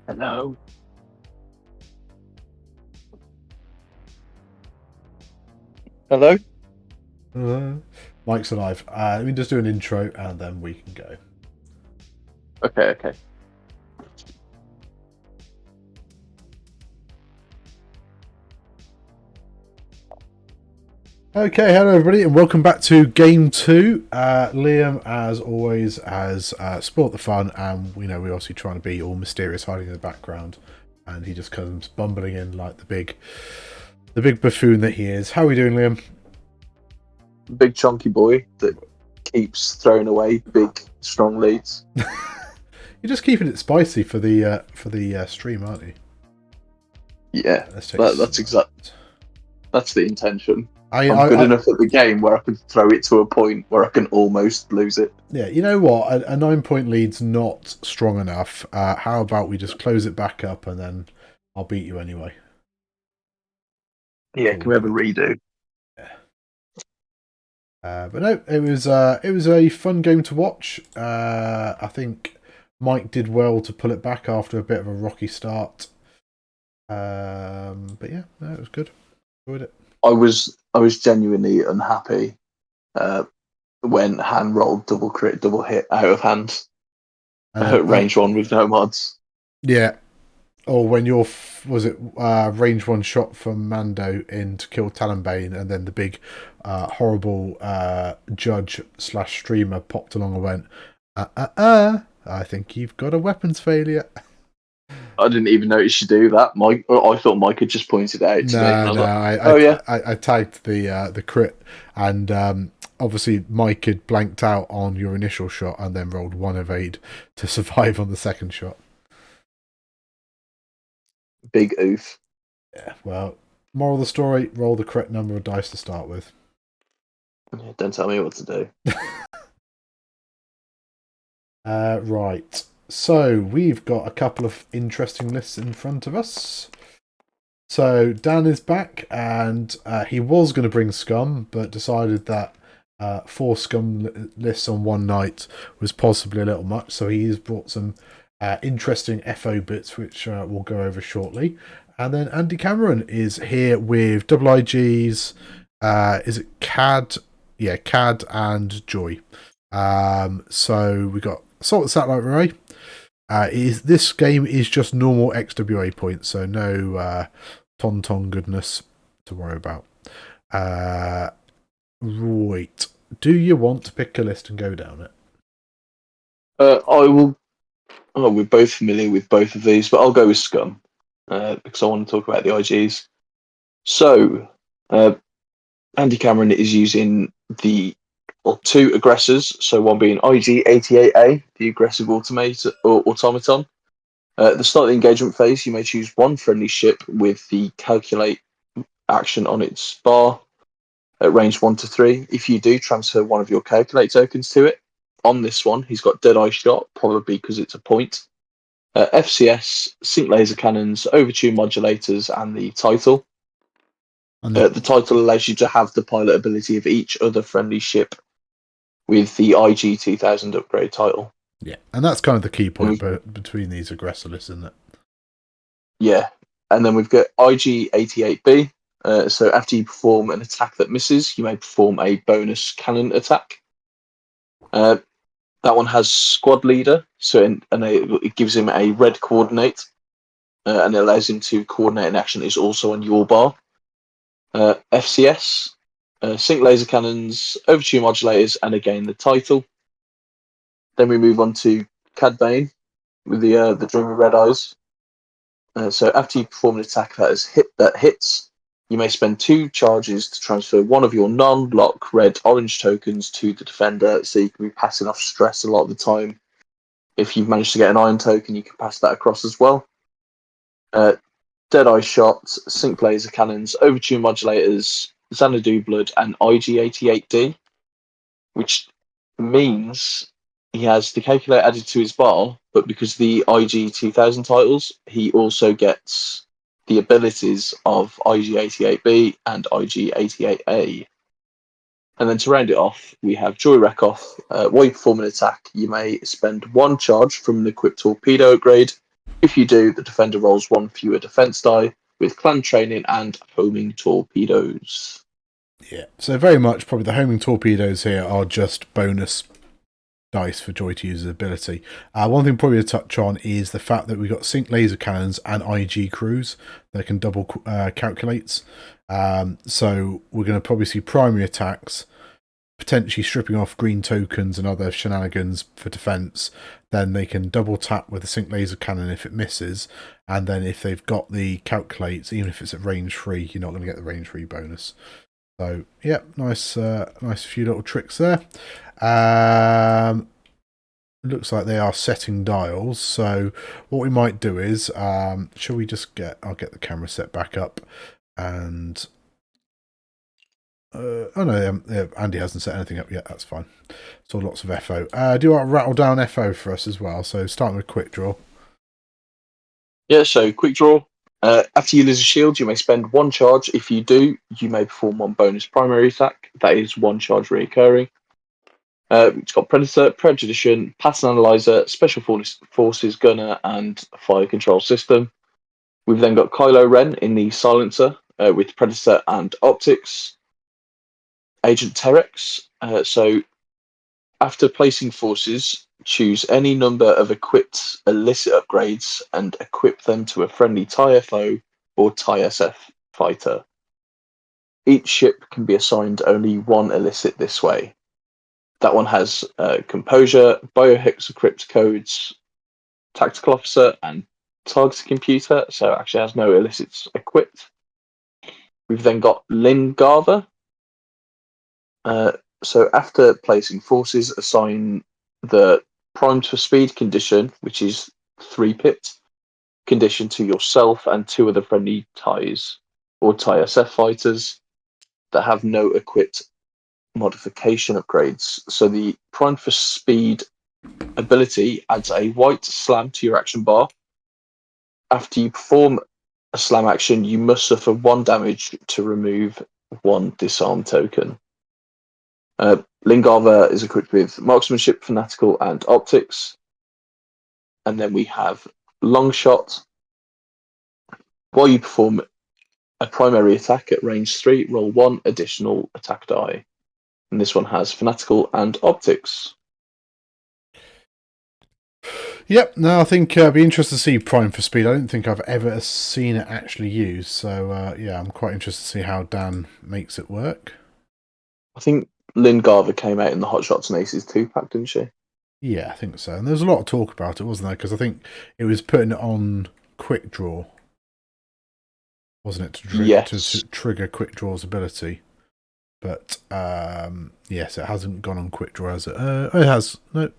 Hello. Hello? Uh, Mike's alive. Let me just do an intro and then we can go. Okay. Okay, hello everybody, and welcome back to Game 2. Liam, as always, has spoilt the fun, and we're obviously trying to be all mysterious, hiding in the background, and he just comes bumbling in like the big buffoon that he is. How are we doing, Liam? Big chunky boy that keeps throwing away big, strong leads. You're just keeping it spicy for the stream, aren't you? Yeah, Let's take that's the intention. I, I'm good I, enough at the game where I can throw it to a point where I can almost lose it. Yeah, you know what? A 9 point lead's not strong enough. How about we just close it back up and then I'll beat you anyway. That's Yeah, all can we'll we have a do. redo? Yeah. But no, it was a fun game to watch. I think Mike did well to pull it back after a bit of a rocky start. But yeah, no, it was good. Enjoyed it. I was genuinely unhappy when Han rolled double crit, double hit out of hand And then, at range one with no mods. yeah, or when your was it range one shot from Mando in to kill Talonbane, and then the big horrible judge slash streamer popped along and went, I think you've got a weapons failure. I didn't even notice you do that. I thought Mike had just pointed it out to me, and No, I was no, like, I "Oh yeah, I tagged the crit, and obviously Mike had blanked out on your initial shot and then rolled one evade to survive on the second shot. big oof." Yeah, well, moral of the story: roll the correct number of dice to start with. Yeah, don't tell me what to do. Right. So we've got a couple of interesting lists in front of us. So Dan is back, and he was going to bring Scum, but decided that four Scum lists on one night was possibly a little much. So he's brought some interesting FO bits, which we'll go over shortly. And then Andy Cameron is here with double IGs. Is it CAD? Yeah, CAD and Joy. So we got Assault Satellite Array. This game is just normal XWA points, so no Tonton goodness to worry about. Right. Do you want to pick a list and go down it? I will. Oh, we're both familiar with both of these, but I'll go with Scum because I want to talk about the IGs. So, uh, Andy Cameron is using two aggressors. So one being IG-88A, the aggressive automaton. At the start of the engagement phase, you may choose one friendly ship with the calculate action on its bar at range 1 to 3. If you do, transfer one of your calculate tokens to it. On this one, he's got Deadeye Shot, probably because it's a point. FCS, sync laser cannons, overtune modulators, and the title. And The title allows you to have the pilot ability of each other friendly ship with the IG 2000 upgrade title. yeah, and that's kind of the key point And between these aggressor lists, isn't it? yeah, and then we've got IG 88B. So after you perform an attack that misses, you may perform a bonus cannon attack. Uh, that one has squad leader, it gives him a red coordinate, and it allows him to coordinate an action that is also on your bar. FCS, sync laser cannons, overtune modulators, and again the title. Then we move on to Cad Bane with the dreamy red eyes. So after you perform an attack that hits, you may spend 2 charges to transfer one of your non-block red orange tokens to the defender, so you can be passing off stress a lot of the time. If you've managed to get an iron token, you can pass that across as well. Deadeye shots, sync laser cannons, overtune modulators, Xanadu blood, and IG-88D, which means he has the calculator added to his bar, but because the IG 2000 titles, he also gets the abilities of IG-88B and IG-88A. And then to round it off, we have Joy Wreckoff. While you perform an attack, you may spend 1 charge from an equipped torpedo upgrade If you do, the defender rolls 1 fewer defense die with clan training and homing torpedoes. Yeah, so very much probably the homing torpedoes here are just bonus dice for Joy to use his ability. One thing probably to touch on is the fact that we've got sync laser cannons and IG crews that can double calculates. So we're going to probably see primary attacks, potentially stripping off green tokens and other shenanigans for defense. Then they can double tap with a sync laser cannon if it misses, and then if they've got the calculates, even if it's at range 3, you're not going to get the range 3 bonus. So yeah, nice few little tricks there. Looks like they are setting dials. So what we might do is, shall we just I'll get the camera set back up, and oh no, Andy hasn't set anything up yet. That's fine. So lots of FO. Do you want to rattle down FO for us as well? So starting with quick draw. Yeah, so quick draw. After you lose a shield, you may spend 1 charge. If you do, you may perform 1 bonus primary attack. That is 1 charge recurring. It's got Predator, Prejudition, Pattern Analyzer, Special Forces Gunner, and Fire Control System. We've then got Kylo Ren in the Silencer with Predator and Optics. Agent Terex. So after placing forces, choose any number of equipped illicit upgrades and equip them to a friendly TIE FO or TIE SF fighter. Each ship can be assigned only 1 illicit this way. That one has Composure, Biohexacrypt codes, Tactical Officer, and Targeted Computer, so it actually has no illicits equipped. We've then got Lingarva. So after placing forces, assign the Primed for Speed condition, which is 3-pit, condition to yourself and 2 other friendly TIEs or TIE SF fighters that have no equipped modification upgrades. So the Primed for Speed ability adds a white slam to your action bar. After you perform a slam action, you must suffer 1 damage to remove 1 disarm token. Lingarva is equipped with Marksmanship, Fanatical, and Optics. And then we have Longshot. While you perform a primary attack at range 3, roll 1 additional attack die. And this one has Fanatical and Optics. Yep, no, I think it'd be interesting to see Prime for Speed. I don't think I've ever seen it actually used. So yeah, I'm quite interested to see how Dan makes it work. I think Lingarva came out in the Hot Shots and Aces 2-pack, didn't she? Yeah, I think so. And there was a lot of talk about it, wasn't there? Because I think it was putting it on quick draw, wasn't it? To trigger quick draw's ability. But yes, it hasn't gone on quick draw, has it? It has. No,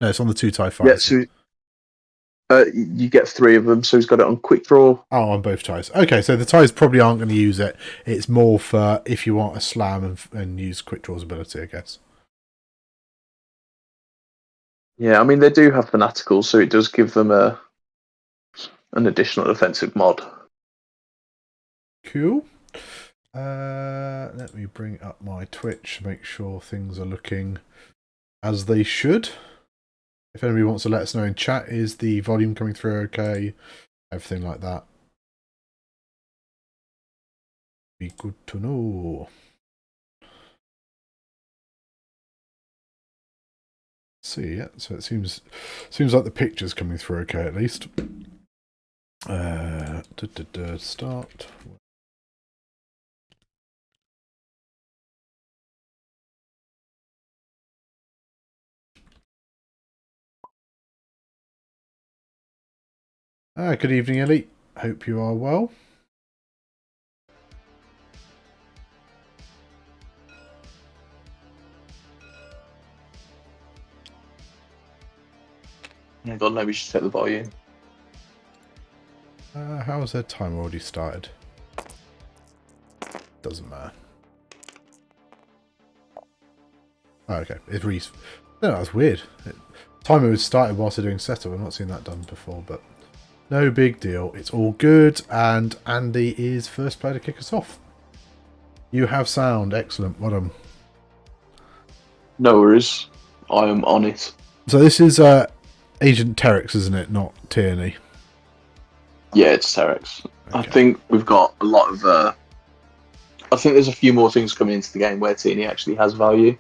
it's on the 2 TIE fighters. Yeah, so you get 3 of them, so he's got it on quick draw. Oh, on both TIEs. Okay, so the TIEs probably aren't going to use it. It's more for if you want a slam and use quick draw's ability, I guess. Yeah, I mean, they do have Fanatical, so it does give them an additional defensive mod. Cool. Let me bring up my Twitch to make sure things are looking as they should. If anybody wants to let us know in chat, is the volume coming through okay? Everything like that. Be good to know. See, yeah. So it seems like the picture's coming through okay at least. Start. Good evening, Ellie. Hope you are well. Oh God, maybe we should set the volume. How has their time already started? Doesn't matter. Oh, okay. No, that's weird. Timer was started whilst they're doing setup. I've not seen that done before, but no big deal. It's all good, and Andy is first player to kick us off. You have sound. Excellent. Well done. No worries. I am on it. So this is Agent Terex, isn't it? Not Tierney. Yeah, it's Terex. I Okay. think we've got a lot of. I think there's a few more things coming into the game where Teeny actually has value.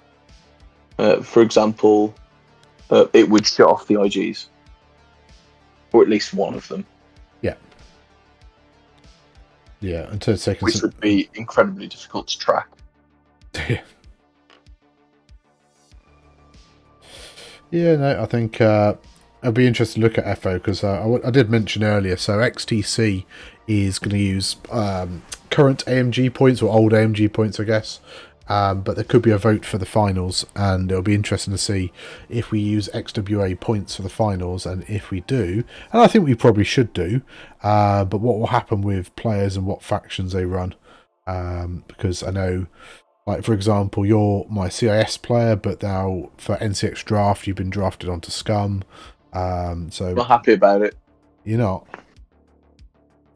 For example, it would shut off the IGs, or at least one of them, Yeah, until seconds. which would be incredibly difficult to track. Yeah, no, I think I'd be interested to look at FO because I did mention earlier. So XTC is going to use current AMG points or old AMG points, I guess. But there could be a vote for the finals, and it'll be interesting to see if we use XWA points for the finals, and if we do, and I think we probably should do. But what will happen with players and what factions they run? Because I know. Like, for example, you're my CIS player, but now for NCX draft, you've been drafted onto Scum. I'm So not happy about it. you're not.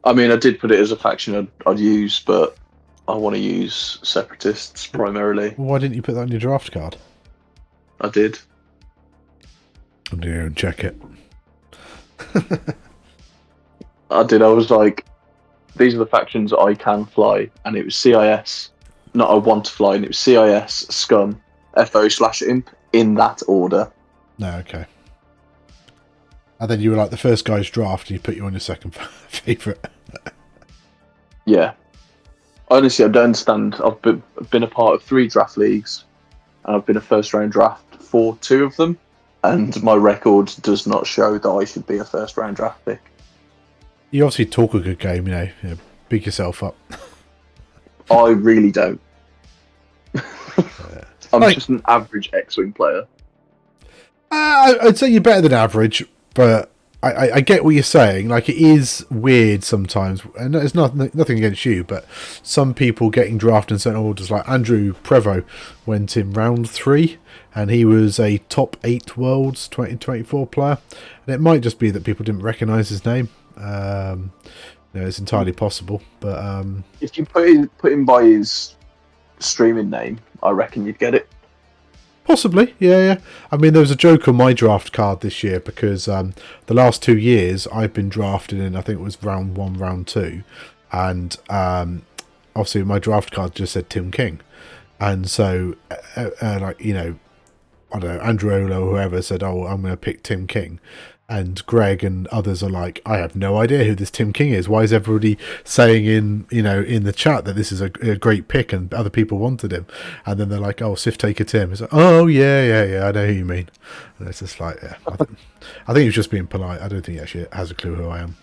I mean, I did put it as a faction I'd use, but I want to use separatists primarily. Why didn't you put that on your draft card? I did. I'm going to go and check it. I did. I was like, these are the factions I can fly, and it was CIS, not I want to fly, and it was CIS, Scum, FO/Imp in that order. No, okay. And then you were like the first guy's draft, and you put you on your second favourite. Yeah. Honestly, I don't understand. I've been a part of 3 draft leagues, and I've been a first round draft for 2 of them, and my record does not show that I should be a first round draft pick. You obviously talk a good game, you know, big yourself up. I really don't. I'm Like- just an average X-Wing player. I'd say you're better than average, but I get what you're saying. Like, it is weird sometimes, and it's nothing against you, but some people getting drafted in certain orders, like Andrew Prevost went in round 3, and he was a top 8 Worlds 2024 player, and it might just be that people didn't recognise his name. It's entirely possible, but If you put him by his streaming name, I reckon you'd get it. possibly, yeah. I mean, there was a joke on my draft card this year because the last 2 years I've been drafted in, I think it was round 1, round 2, and obviously my draft card just said Tim King, and so like, you know, I don't know, Andrew Olo or whoever said, "Oh, I'm going to pick Tim King." And Greg and others are like, I have no idea who this Tim King is. Why is everybody saying in the chat that this is a great pick and other people wanted him? And then they're like, oh, Sif Taker Tim. It's like, oh, yeah, I know who you mean. And it's just like, yeah. I think he was just being polite. I don't think he actually has a clue who I am.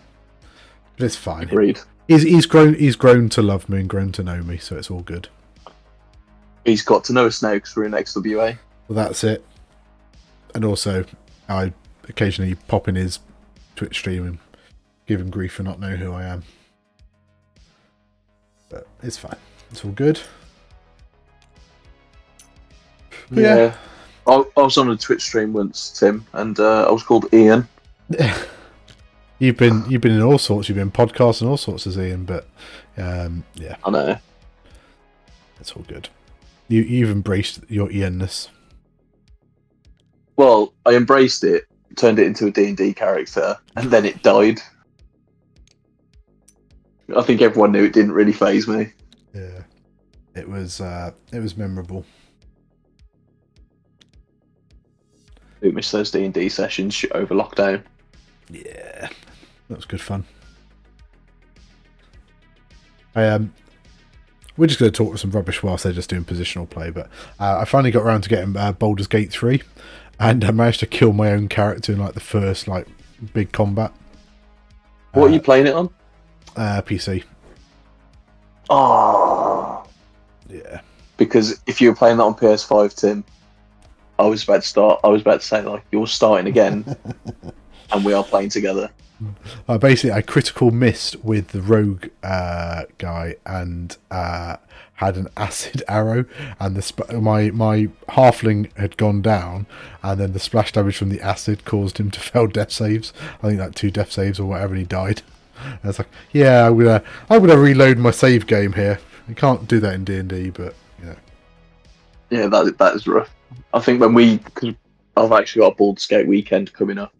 But it's fine. Agreed. He's grown to love me and grown to know me, so it's all good. He's got to know us now because we're in XWA. Well, that's it. And also, I occasionally pop in his Twitch stream and give him grief for not knowing who I am. But it's fine. It's all good. Yeah. I was on a Twitch stream once, Tim, and I was called Ian. You've been in all sorts. You've been podcasting all sorts as Ian, but yeah, I know. it's all good. You've embraced your Ianness. Well, I embraced it, turned it into a D&D character, and then it died. I think everyone knew it didn't really faze me. Yeah, it was memorable. I missed those D&D sessions over lockdown. Yeah, that was good fun. We're just going to talk some rubbish whilst they're just doing positional play, but I finally got around to getting Baldur's Gate 3, and I managed to kill my own character in like the first like big combat. What are you playing it on? PC. Oh, Yeah. because if you were playing that on PS5, Tim, I was about to say, like, you're starting again, and we are playing together. Basically, I critical missed with the rogue guy and had an acid arrow, and my halfling had gone down, and then the splash damage from the acid caused him to fail death saves. I think like 2 death saves or whatever, and he died. And I was like, yeah, I'm gonna reload my save game here. You can't do that in D&D, but you know. Yeah, that is rough. I think because I've actually got a Baldur's Gate weekend coming up,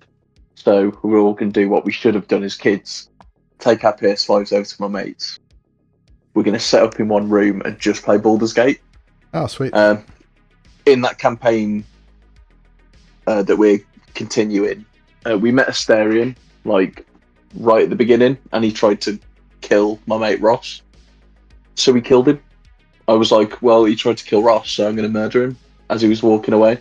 so we're all going to do what we should have done as kids take our PS5s over to my mates. We're going to set up in one room and just play Baldur's Gate. Oh, sweet. In that campaign that we're continuing, we met Asterion, like, right at the beginning, and he tried to kill my mate Ross. So we killed him. I was like, well, he tried to kill Ross, so I'm going to murder him as he was walking away.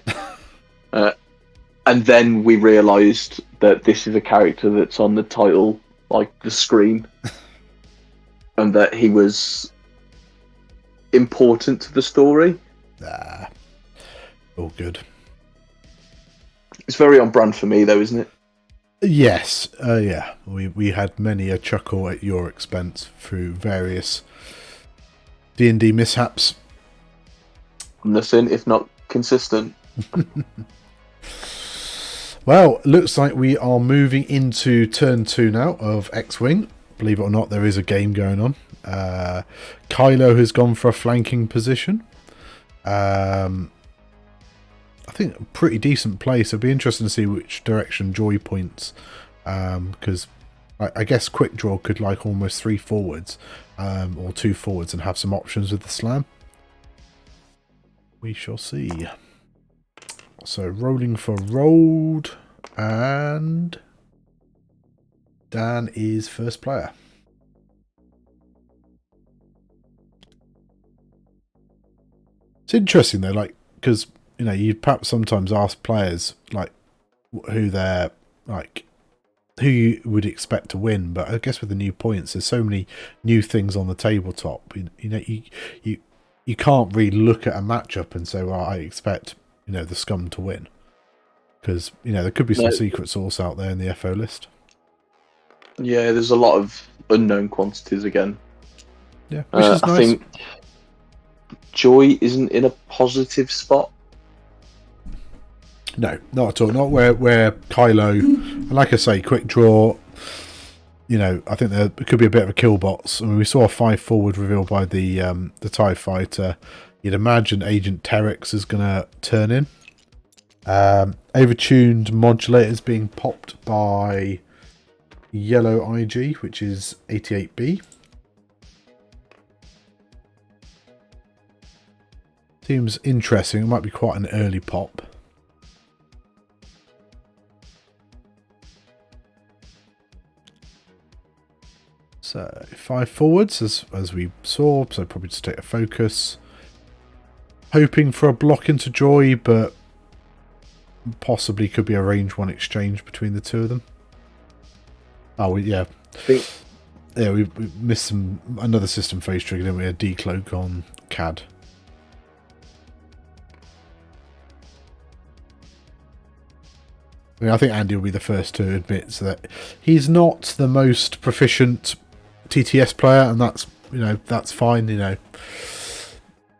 And then we realised that this is a character that's on the title, like the screen, and that he was important to the story. All good. It's very on brand for me, though, isn't it? Yes, yeah. We had many a chuckle at your expense through various D&D mishaps. Nothing if not consistent. Well, looks like we are moving into turn 2 now of X-Wing. Believe it or not, there is a game going on. Kylo has gone for a flanking position. I think a pretty decent place. It'll be interesting to see which direction Joy points. Because I guess Quick Draw could like almost 3 forwards or 2 forwards and have some options with the slam. We shall see. So rolling for rolled, and Dan is first player. It's interesting though, like, because you know you'd perhaps sometimes ask players like who they're like who you would expect to win, but I guess with the new points, there's so many new things on the tabletop. You know, you can't really look at a matchup and say, well, I expect the Scum to win, because there could be some secret sauce out there in the FO list. Yeah, there's a lot of unknown quantities again. Yeah, which is nice. I think Joy isn't in a positive spot. No, not at all. Not where Kylo, and like I say, Quick Draw. I think there could be a bit of a kill box. I mean, we saw a 5 forward reveal by the TIE fighter. You'd imagine Agent Terex is going to turn in. Overtuned modulators being popped by Yellow IG, which is 88B. Seems interesting. It might be quite an early pop. So 5 forwards as we saw, so probably just take a focus. Hoping for a block into Joy, but possibly could be a range 1 exchange between the two of them. Oh, yeah. Yeah, we missed another system phase trigger, didn't we? A decloak on CAD. I mean, I think Andy will be the first to admit that he's not the most proficient TTS player, and that's fine.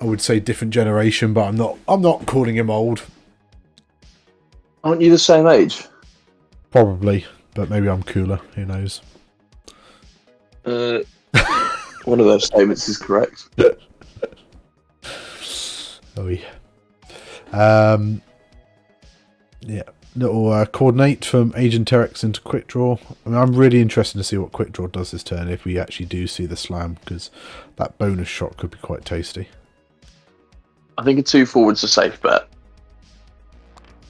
I would say different generation, but I'm not calling him old. Aren't you the same age? Probably, but maybe I'm cooler. Who knows? One of those statements is correct. Oh yeah. Yeah. Little coordinate from Agent Terex into Quick Draw. I mean, I'm really interested to see what Quick Draw does this turn if we actually do see the slam, because that bonus shot could be quite tasty. I think a 2 forward's a safe bet.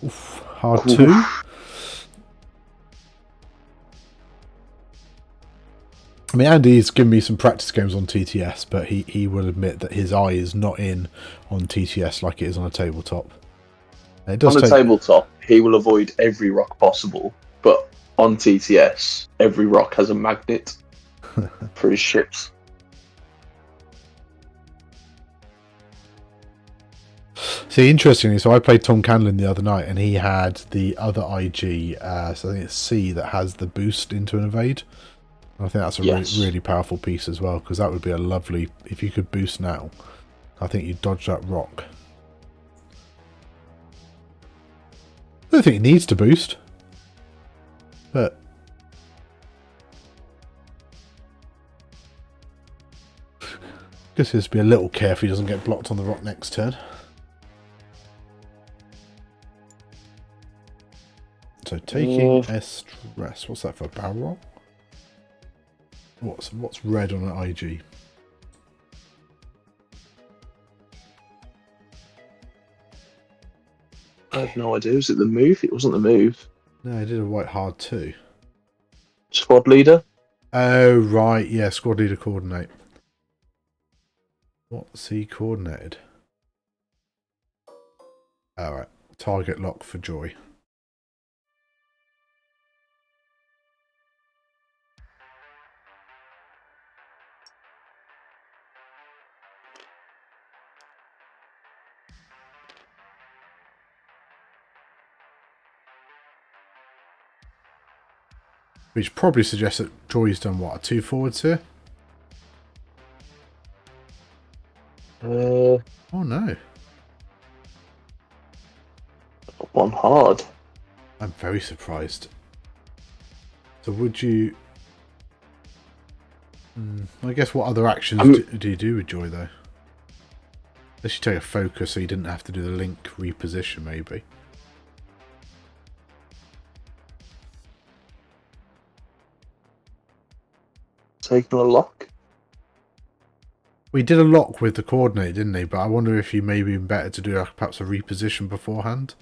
Oof, hard 2. I mean, Andy's given me some practice games on TTS, but he will admit that his eye is not in on TTS like it is on a tabletop. It does on a tabletop, he will avoid every rock possible, but on TTS, every rock has a magnet for his ships. See, interestingly, so I played Tom Canlin the other night, and he had the other IG, so I think it's C, that has the boost into an evade. And I think that's a really powerful piece as well, because that would be a lovely, if you could boost now, I think you'd dodge that rock. I don't think it needs to boost, but guess he'll just be a little careful he doesn't get blocked on the rock next turn. So taking a stress. What's that for? A barrel roll? What's red on an IG? I have no idea. Was it the move? It wasn't the move. No, I did a white hard too. Squad leader? Oh, right. Yeah, squad leader coordinate. What's he coordinated? Alright. Target lock for Joy. Which probably suggests that Joy's done what? 2 forwards here? Uh, Oh no. one hard. I'm very surprised. So would you... I guess what other actions do you do with Joy though? Unless you take a focus so you didn't have to do the link reposition maybe. Taking a lock? We did a lock with the coordinate, didn't he? But I wonder if you maybe been better to do perhaps a reposition beforehand.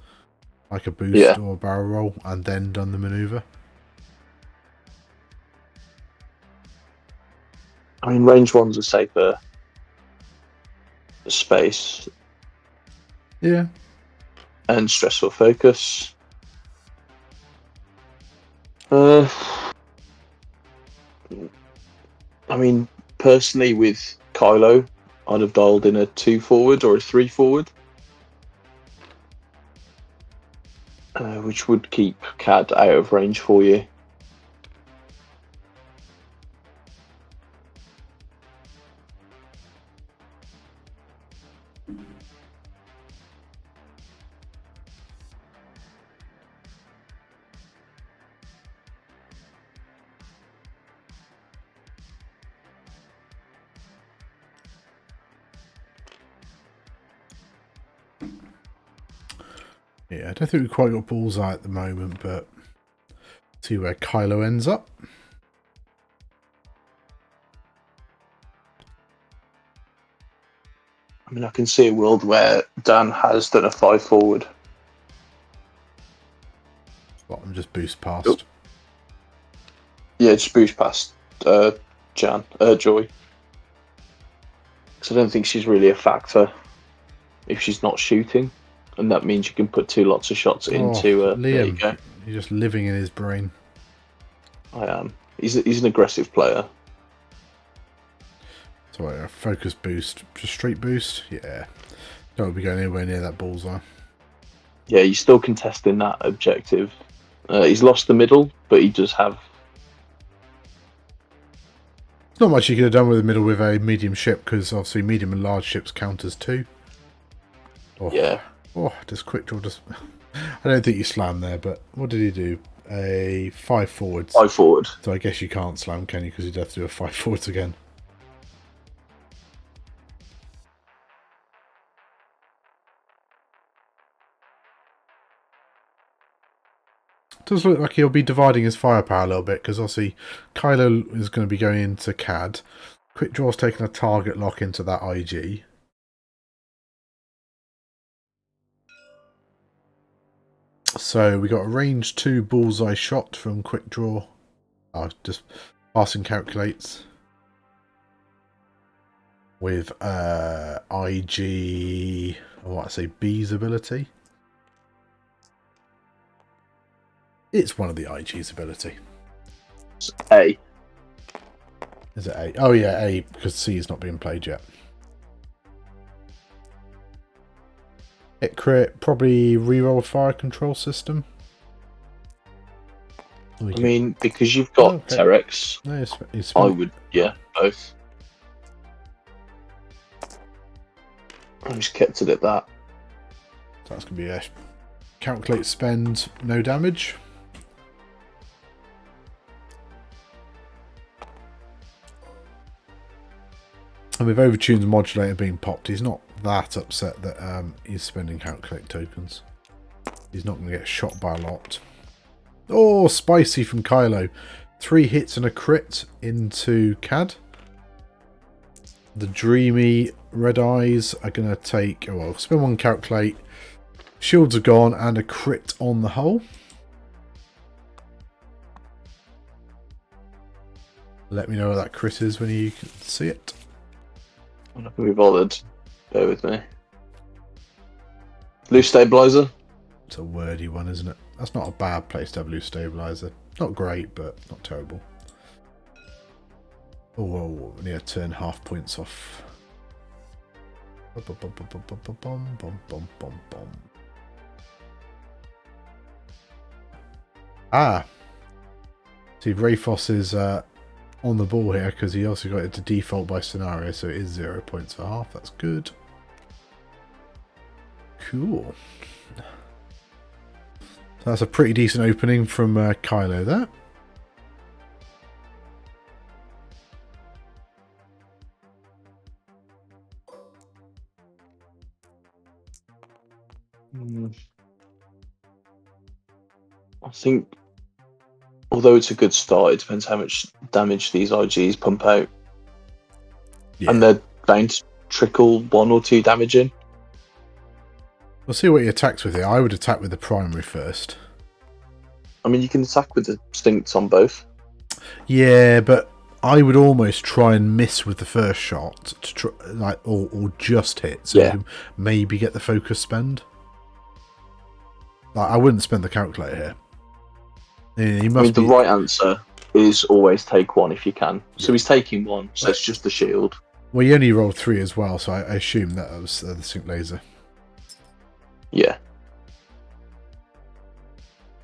Like a boost or a barrel roll and then done the manoeuvre. I mean, range one's a safer space. Yeah. And stressful focus. I mean, personally, with Kylo, I'd have dialed in a 2 forward or a 3 forward, which would keep Cad out of range for you. Yeah, I don't think we've quite got bullseye at the moment, but see where Kylo ends up. I mean, I can see a world where Dan has done a 5 forward. Bottom just boost past. Oh. Yeah, just boost past Joy. Because I don't think she's really a factor if she's not shooting. And that means you can put 2 lots of shots into... Liam, there you go. You're just living in his brain. I am. He's an aggressive player. So a focus boost, just straight boost? Yeah. Don't be going anywhere near that bullseye. Yeah, he's still contesting that objective. He's lost the middle, but he does have... There's not much you could have done with the middle with a medium ship, because obviously medium and large ships count as 2. Oh. Yeah. Oh, just quick draw. Just... I don't think you slammed there, but what did he do? A 5 forwards. 5 forward. So I guess you can't slam, can you? Because you'd have to do a 5 forwards again. Does look like he'll be dividing his firepower a little bit, because obviously Kylo is going to be going into CAD. Quick Draw's taking a target lock into that IG. So we got a range 2 bullseye shot from Quick Draw. Oh, just passing calculates. With IG, what I say, B's ability. It's one of the IG's ability. It's A. Is it A? Oh yeah, A, because C is not being played yet. Hit crit, probably reroll fire control system. I mean, because you've got Terex, no, he's I would, yeah, both. I just kept it at that. So that's going to be a calculate spend, no damage. And with Overtune's modulator being popped, he's not that upset that he's spending calculate tokens. He's not going to get shot by a lot. Oh, spicy from Kylo. 3 hits and a crit into CAD. The dreamy red eyes are going to take... Oh, well, spin 1, calculate. Shields are gone and a crit on the hull. Let me know what that crit is when you can see it. I'm not going to be bothered. Bear with me. Loose stabilizer. It's a wordy one, isn't it? That's not a bad place to have loose stabilizer. Not great, but not terrible. Oh, whoa, we need to turn half points off. Ah! See, Rayfos is on the ball here because he also got it to default by scenario, so it is 0 points for half. That's good. Cool. So that's a pretty decent opening from Kylo there. I think, although it's a good start, it depends how much damage these IGs pump out. Yeah. And they're bound to trickle 1 or 2 damage in. We'll see what he attacks with here. I would attack with the primary first. I mean, you can attack with the stinks on both. Yeah, but I would almost try and miss with the first shot, to try, like, or just hit, so you can maybe get the focus spend. Like, I wouldn't spend the calculator here. Yeah, he must the right answer is always take 1 if you can. So he's taking 1, so it's just the shield. Well, you only rolled 3 as well, so I assume that was the sync laser. Yeah.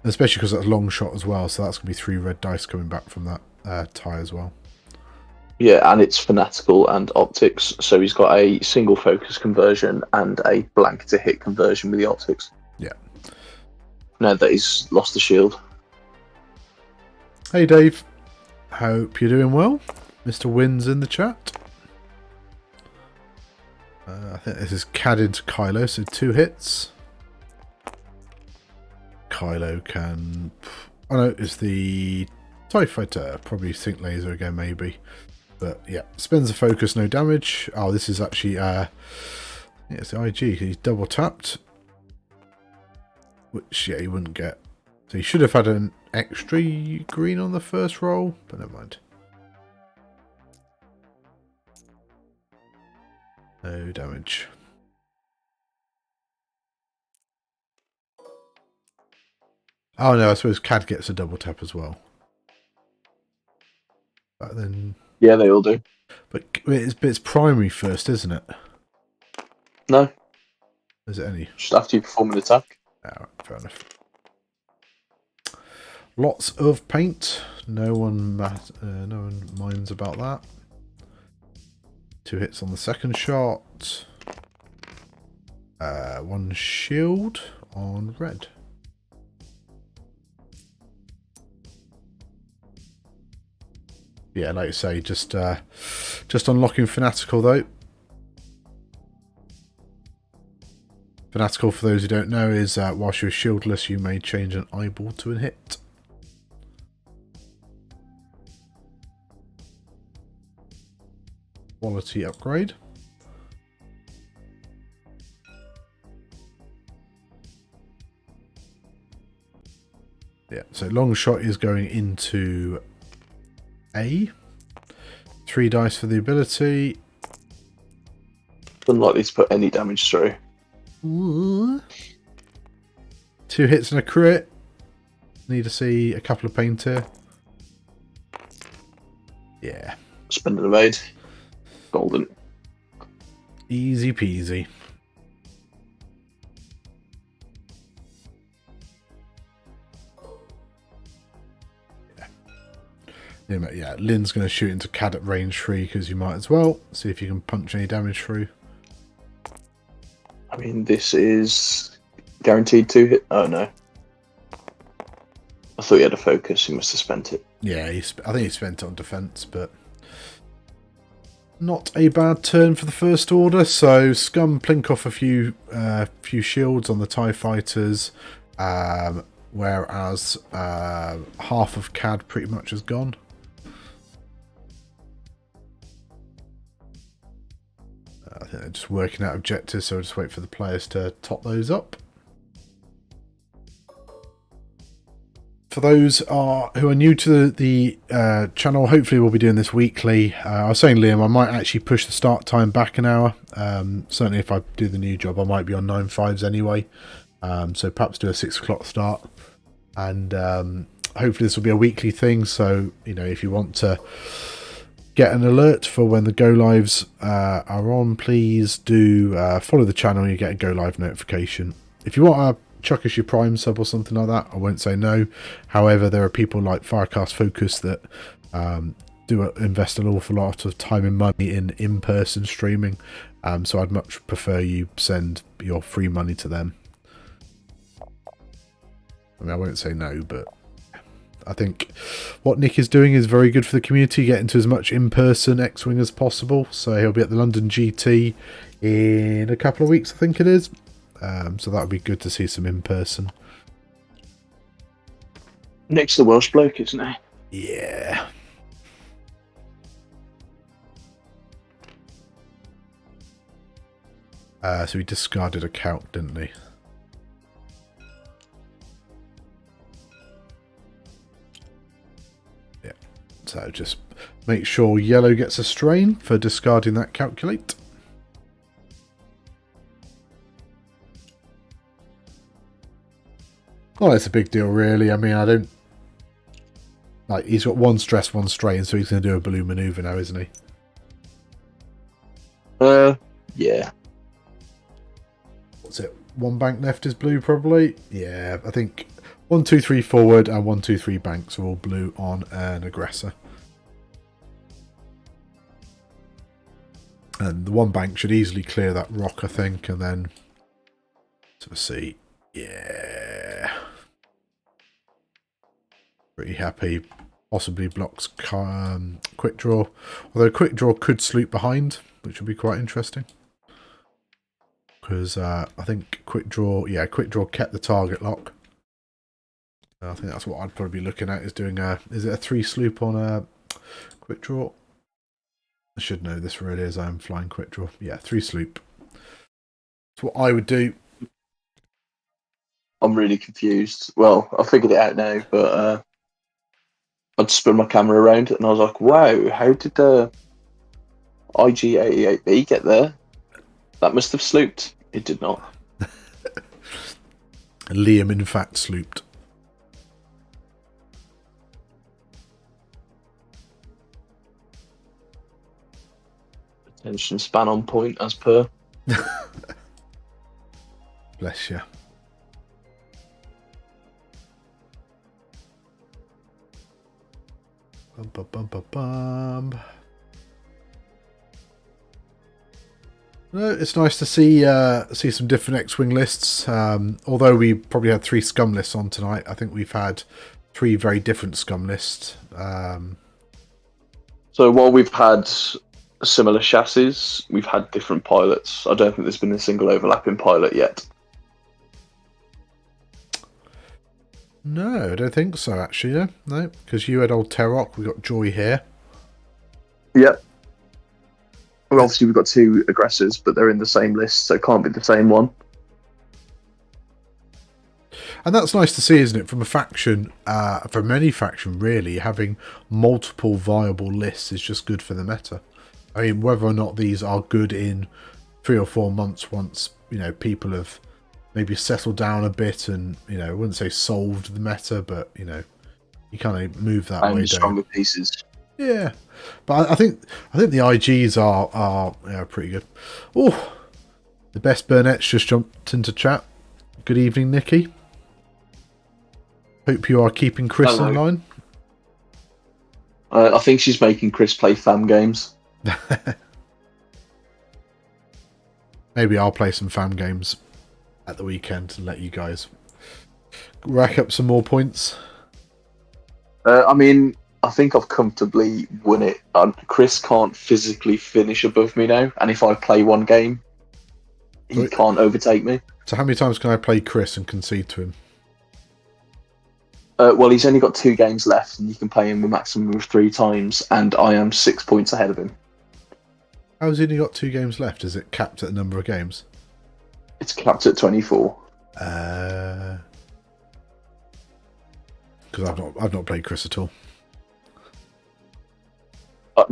Especially because that's a long shot as well, so that's going to be 3 red dice coming back from that tie as well. Yeah, and it's fanatical and optics, so he's got a single focus conversion and a blank to hit conversion with the optics. Yeah. Now that he's lost the shield. Hey Dave, hope you're doing well. Mr. Wynn's in the chat. I think this is CAD into Kylo, so 2 hits. Kylo can... Oh no, it's the TIE Fighter. Probably Sync Laser again, maybe. But yeah, spends the focus, no damage. Oh, this is actually... yeah, it's the IG. He's double tapped. Which, yeah, he wouldn't get. So he should have had an extra green on the first roll, but never mind. No damage. Oh no, I suppose CAD gets a double tap as well. But then... Yeah, they all do. But it's primary first, isn't it? No. Is it any? Just after you perform an attack. Alright, fair enough. Lots of paint. No one minds about that. 2 hits on the second shot. 1 shield on red. Yeah, like you say, just unlocking Fanatical though. Fanatical, for those who don't know, is whilst you're shieldless, you may change an eyeball to a hit. Quality upgrade. Yeah, so long shot is going into A. 3 dice for the ability. Unlikely to put any damage through. Ooh. 2 hits and a crit. Need to see a couple of paint here. Yeah. Spend an evade. Golden. Easy peasy. Yeah, Lynn's going to shoot into CAD at range 3 because you might as well. See if you can punch any damage through. I mean, this is guaranteed 2 hit. Oh no. I thought he had a focus. He must have spent it. Yeah, I think he spent it on defense, but not a bad turn for the First Order. So Scum plink off a few shields on the TIE Fighters. whereas half of CAD pretty much is gone. I think they're just working out objectives, so I'll just wait for the players to top those up. For those who are new to the channel, hopefully we'll be doing this weekly. I was saying, Liam, I might actually push the start time back an hour. Certainly if I do the new job, I might be on 9.5s anyway. So perhaps do a 6 o'clock start. And hopefully this will be a weekly thing. So, you know, if you want to get an alert for when the go lives are on, please do follow the channel and you get a go live notification. If you want to chuck us your Prime sub or something like that, I won't say no. However, there are people like Firecast Focus that do invest an awful lot of time and money in person streaming, so I'd much prefer you send your free money to them. I mean, I won't say no, but I think what Nick is doing is very good for the community, getting to as much in-person X-Wing as possible. So he'll be at the London GT in a couple of weeks, I think it is. So that would be good to see some in person. Nick's the Welsh bloke, isn't he? Yeah. So he discarded a count, didn't he? Yeah. So just make sure yellow gets a strain for discarding that calculate. Well, it's a big deal, really. I mean, I don't... Like, he's got one stress, one strain, so he's going to do a blue manoeuvre now, isn't he? Yeah. What's it? One bank left is blue, probably? Yeah, I think 1, 2, 3 forward and 1, 2, 3 banks are all blue on an aggressor. And the one bank should easily clear that rock, I think, and then... Let's see. Yeah. Pretty happy. Possibly blocks quick draw. Although quick draw could sloop behind, which would be quite interesting. Because I think quick draw kept the target lock. I think that's what I'd probably be looking at, is doing is it a 3 sloop on a quick draw? I should know this really, as I'm flying quick draw. Yeah, 3 sloop. That's what I would do. I'm really confused. Well, I figured it out now, but I'd spin my camera around and I was like, wow, how did the IG-88B get there? That must have slooped. It did not. Liam, in fact, slooped. Attention span on point, as per. Bless you. Bum, bum, bum, bum, bum. No, it's nice to see some different X-Wing lists. Although we probably had 3 Scum lists on tonight, I think we've had 3 very different Scum lists. So while we've had similar chassis, we've had different pilots. I don't think there's been a single overlapping pilot yet. No, I don't think so, actually. No, because you had old Terrock, we got Joy here. Yep. Well, obviously we've got 2 aggressors, but they're in the same list, so it can't be the same one. And that's nice to see, isn't it? From a faction, from any faction really, having multiple viable lists is just good for the meta. I mean, whether or not these are good in 3 or 4 months, once, you know, people have maybe settled down a bit and, you know, I wouldn't say solved the meta, but, you know, you kind of move that way. Stronger pieces. Yeah, but I think the IGs are pretty good. Oh, the best Burnett's just jumped into chat. Good evening, Nikki. Hope you are keeping Chris in line. I think she's making Chris play fam games. Maybe I'll play some fam games at the weekend and let you guys rack up some more points. I mean, I think I've comfortably won it. Chris can't physically finish above me now, and if I play one game, he can't overtake me. So how many times can I play Chris and concede to him? Well, he's only got 2 games left, and you can play him a maximum of 3 times, and I am 6 points ahead of him. How's he only got 2 games left? Is it capped at the number of games? It's capped at 24. Because I've not played Chris at all.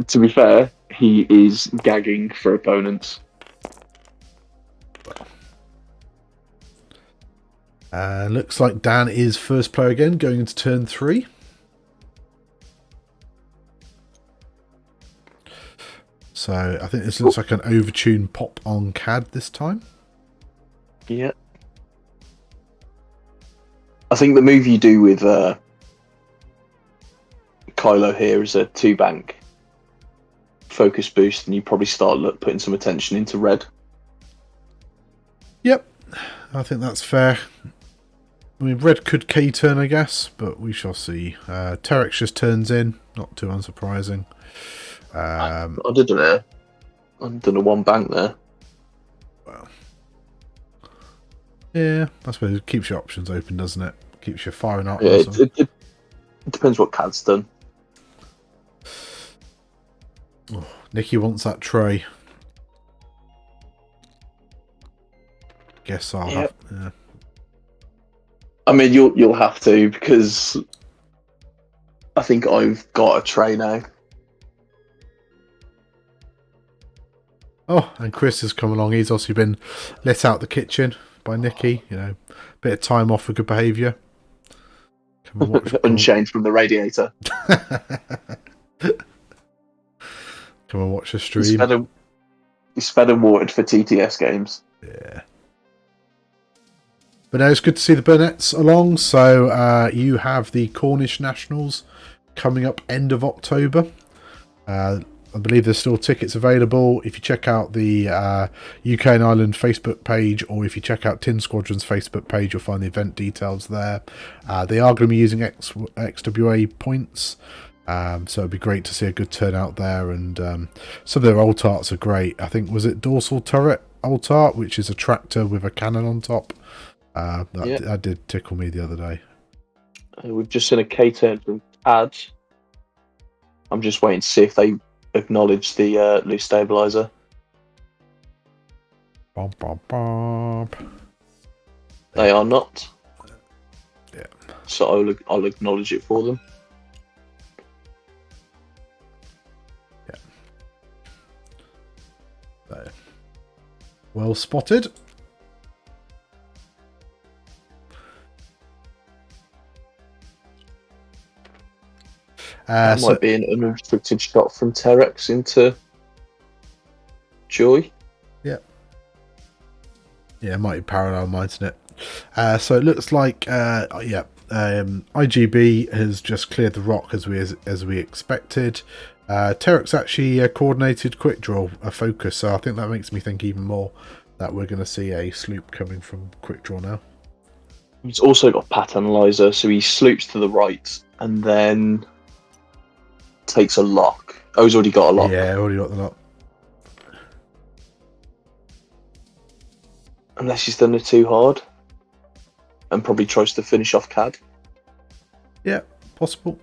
To be fair, he is gagging for opponents. Looks like Dan is first player again, going into turn 3. So I think this looks like an overtune pop on CAD this time. Yeah. I think the move you do with Kylo here is a 2-bank focus boost, and you probably start putting some attention into red. Yep, I think that's fair. I mean, red could K-turn, I guess, but we shall see. Terex just turns in, not too unsurprising. I did a 1-bank there. Well, yeah, I suppose it keeps your options open, doesn't it? Keeps you firing out. Yeah, it depends what CAD's done. Oh, Nicky wants that tray. Guess I'll have. Yeah. I mean, you'll have to, because I think I've got a tray now. Oh, and Chris has come along. He's obviously been let out the kitchen by Nicky. You know, bit of time off for good behaviour. Come and watch. Unchained from the radiator. Come and watch the stream. He's fed and watered for TTS games. Yeah. But no, it's good to see the Burnett's along. So you have the Cornish Nationals coming up end of October. I believe there's still tickets available. If you check out the UK and Ireland Facebook page, or if you check out Tin Squadron's Facebook page, you'll find the event details there. They are going to be using XWA points. So it'd be great to see a good turnout there. And some of their alt arts are great. I think, was it Dorsal Turret alt art, which is a tractor with a cannon on top? That did tickle me the other day. We've just seen a K-turn from ads. I'm just waiting to see if they acknowledge the loose stabilizer. Bom, bom, bom. They are not. Yeah. So I'll acknowledge it for them. Yeah. So, well spotted. That might be an unrestricted shot from Terex into Joy. Yeah. Yeah, it might be parallel mightn't it? So it looks like IGB has just cleared the rock as we expected. Terex actually coordinated quick draw a focus, so I think that makes me think even more that we're going to see a sloop coming from quick draw now. He's also got path analyzer, so he sloops to the right and then takes a lock. Oh, he's already got a lock. Yeah, already got the lock. Unless he's done it too hard. And probably tries to finish off CAD. Yeah, possible.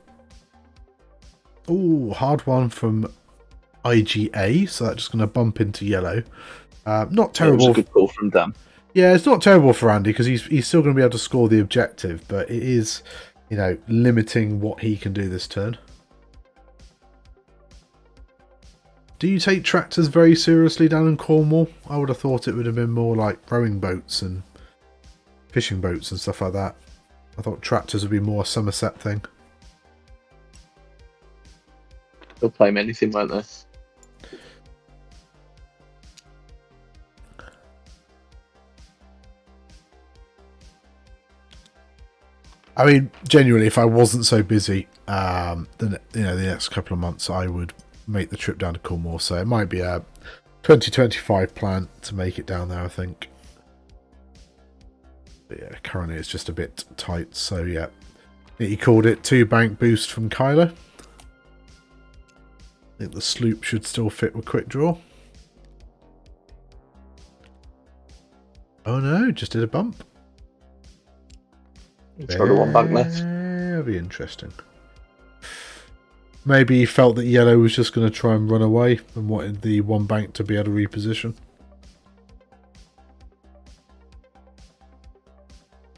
Oh, hard one from IGA, so that's just going to bump into yellow. Not terrible. It was a good call from Dan. Yeah, it's not terrible for Andy because he's still going to be able to score the objective, but it is, limiting what he can do this turn. Do you take tractors very seriously down in Cornwall? I would have thought it would have been more like rowing boats and fishing boats and stuff like that. I thought tractors would be more a Somerset thing. They'll play him anything, won't they? I mean, genuinely, if I wasn't so busy, then the next couple of months I would make the trip down to Cornwall. So it might be a 2025 plan to make it down there, I think. But yeah, currently it's just a bit tight. So yeah, he called it 2-bank boost from Kylo. I think the sloop should still fit with quick draw. Oh no, just did a bump. Try the 1-bank left. Very interesting. Maybe he felt that yellow was just going to try and run away and wanted the one bank to be able to reposition.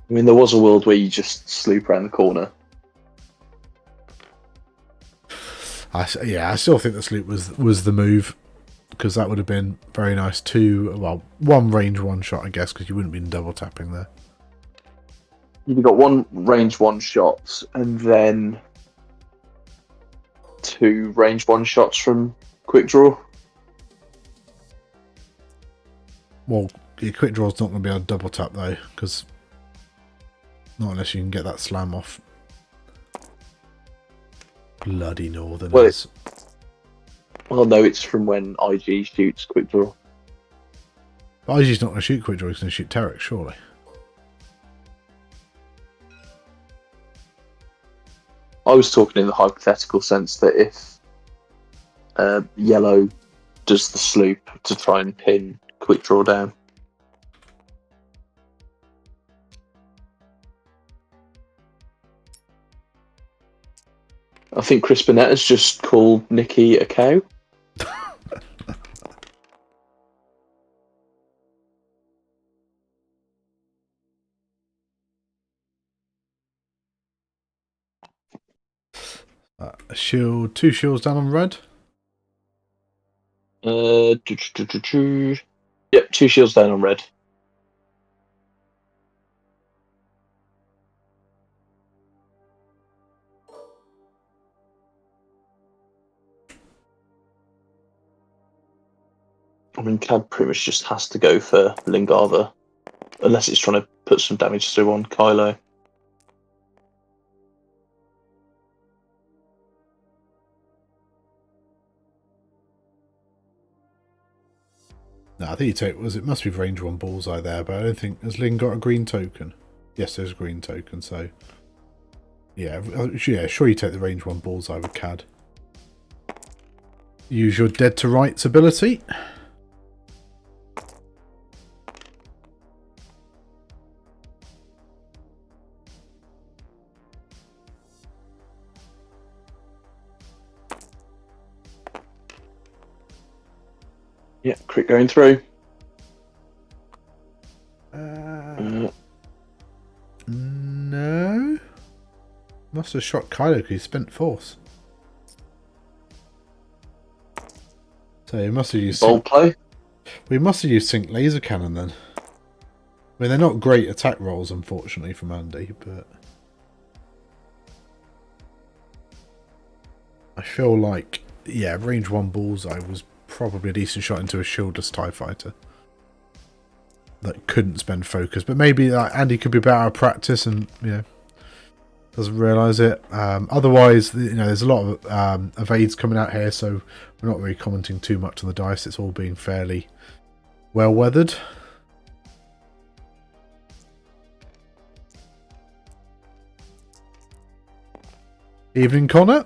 I mean, there was a world where you just sloop around the corner. I still think the sloop was the move, because that would have been very nice. One range, one shot, I guess, because you wouldn't be double tapping there. You've got one range one shots and then 2 range one shots from quick draw. Well, your quick draw's not going to be able to double tap though, because not unless you can get that slam off. Bloody Northerners. Well, no, it's from when IG shoots quick draw. But IG's not going to shoot quick draw, he's going to shoot Terex, surely. I was talking in the hypothetical sense that if yellow does the sloop to try and pin quick draw down. I think Chris Burnett has just called Nikki a cow. A shield, 2 shields down on red. Yep, 2 shields down on red. I mean, Cad pretty much just has to go for Lingava, unless it's trying to put some damage through on Kylo. No, I think it must be range 1 bullseye there, but I don't think, has Ling got a green token? Yes, there's a green token, so yeah, sure you take the range 1 bullseye with Cad. Use your dead to rights ability. Yeah, crit going through. No. Must have shot Kylo because he spent force. So he must have used Bold play. We must have used sync laser cannon then. I mean, they're not great attack rolls, unfortunately, from Andy, but I feel like, yeah, range 1 bullseye was probably a decent shot into a shieldless TIE fighter that couldn't spend focus. But maybe Andy could be better at practice and, doesn't realise it. Otherwise, there's a lot of evades coming out here, so we're not really commenting too much on the dice. It's all being fairly well weathered. Evening, Connor.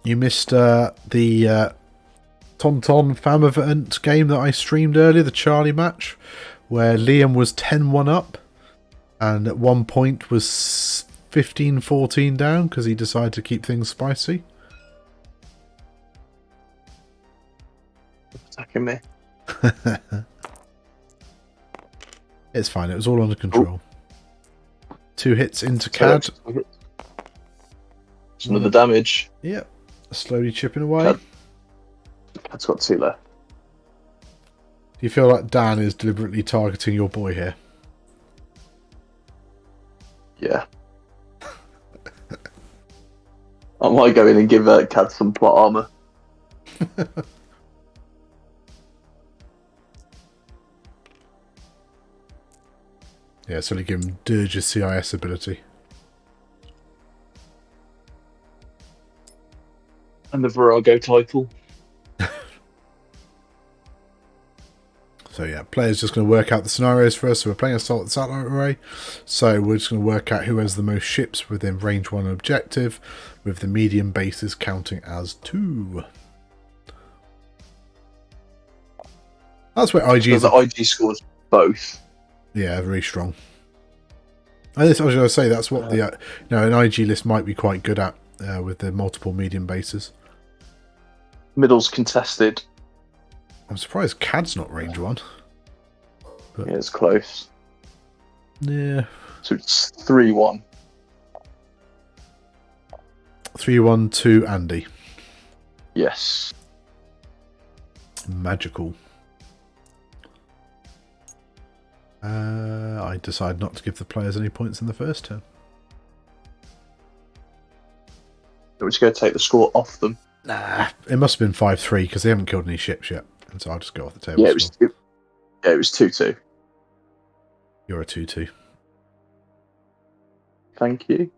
You missed the Tauntaun Fam event game that I streamed earlier, the Charlie match, where Liam was 10-1 up and at one point was 15-14 down because he decided to keep things spicy. Attacking me. It's fine, it was all under control. 2 hits into Cad. Some of the damage. Yep. Slowly chipping away. Cad's got 2 left. Do you feel like Dan is deliberately targeting your boy here? Yeah. I might go in and give Cad some plot armor. Yeah, so give him Dirge's CIS ability. And the Virago title. So yeah, players just going to work out the scenarios for us. So we're playing Assault Satellite Array. So we're just going to work out who has the most ships within range 1 objective, with the medium bases counting as 2. That's where IG So the IG scores both. Yeah, very strong. I was going to say that's what the an IG list might be quite good at with the multiple medium bases. Middle's contested. I'm surprised CAD's not range one. But, yeah, it's close. Yeah. So it's 3-1. 3-1 to Andy. Yes. Magical. I decide not to give the players any points in the first turn. We're just going to take the score off them. Nah, it must have been 5-3 because they haven't killed any ships yet, and so I'll just go off the table. Yeah, it was 2-2. You're a 2-2. Thank you.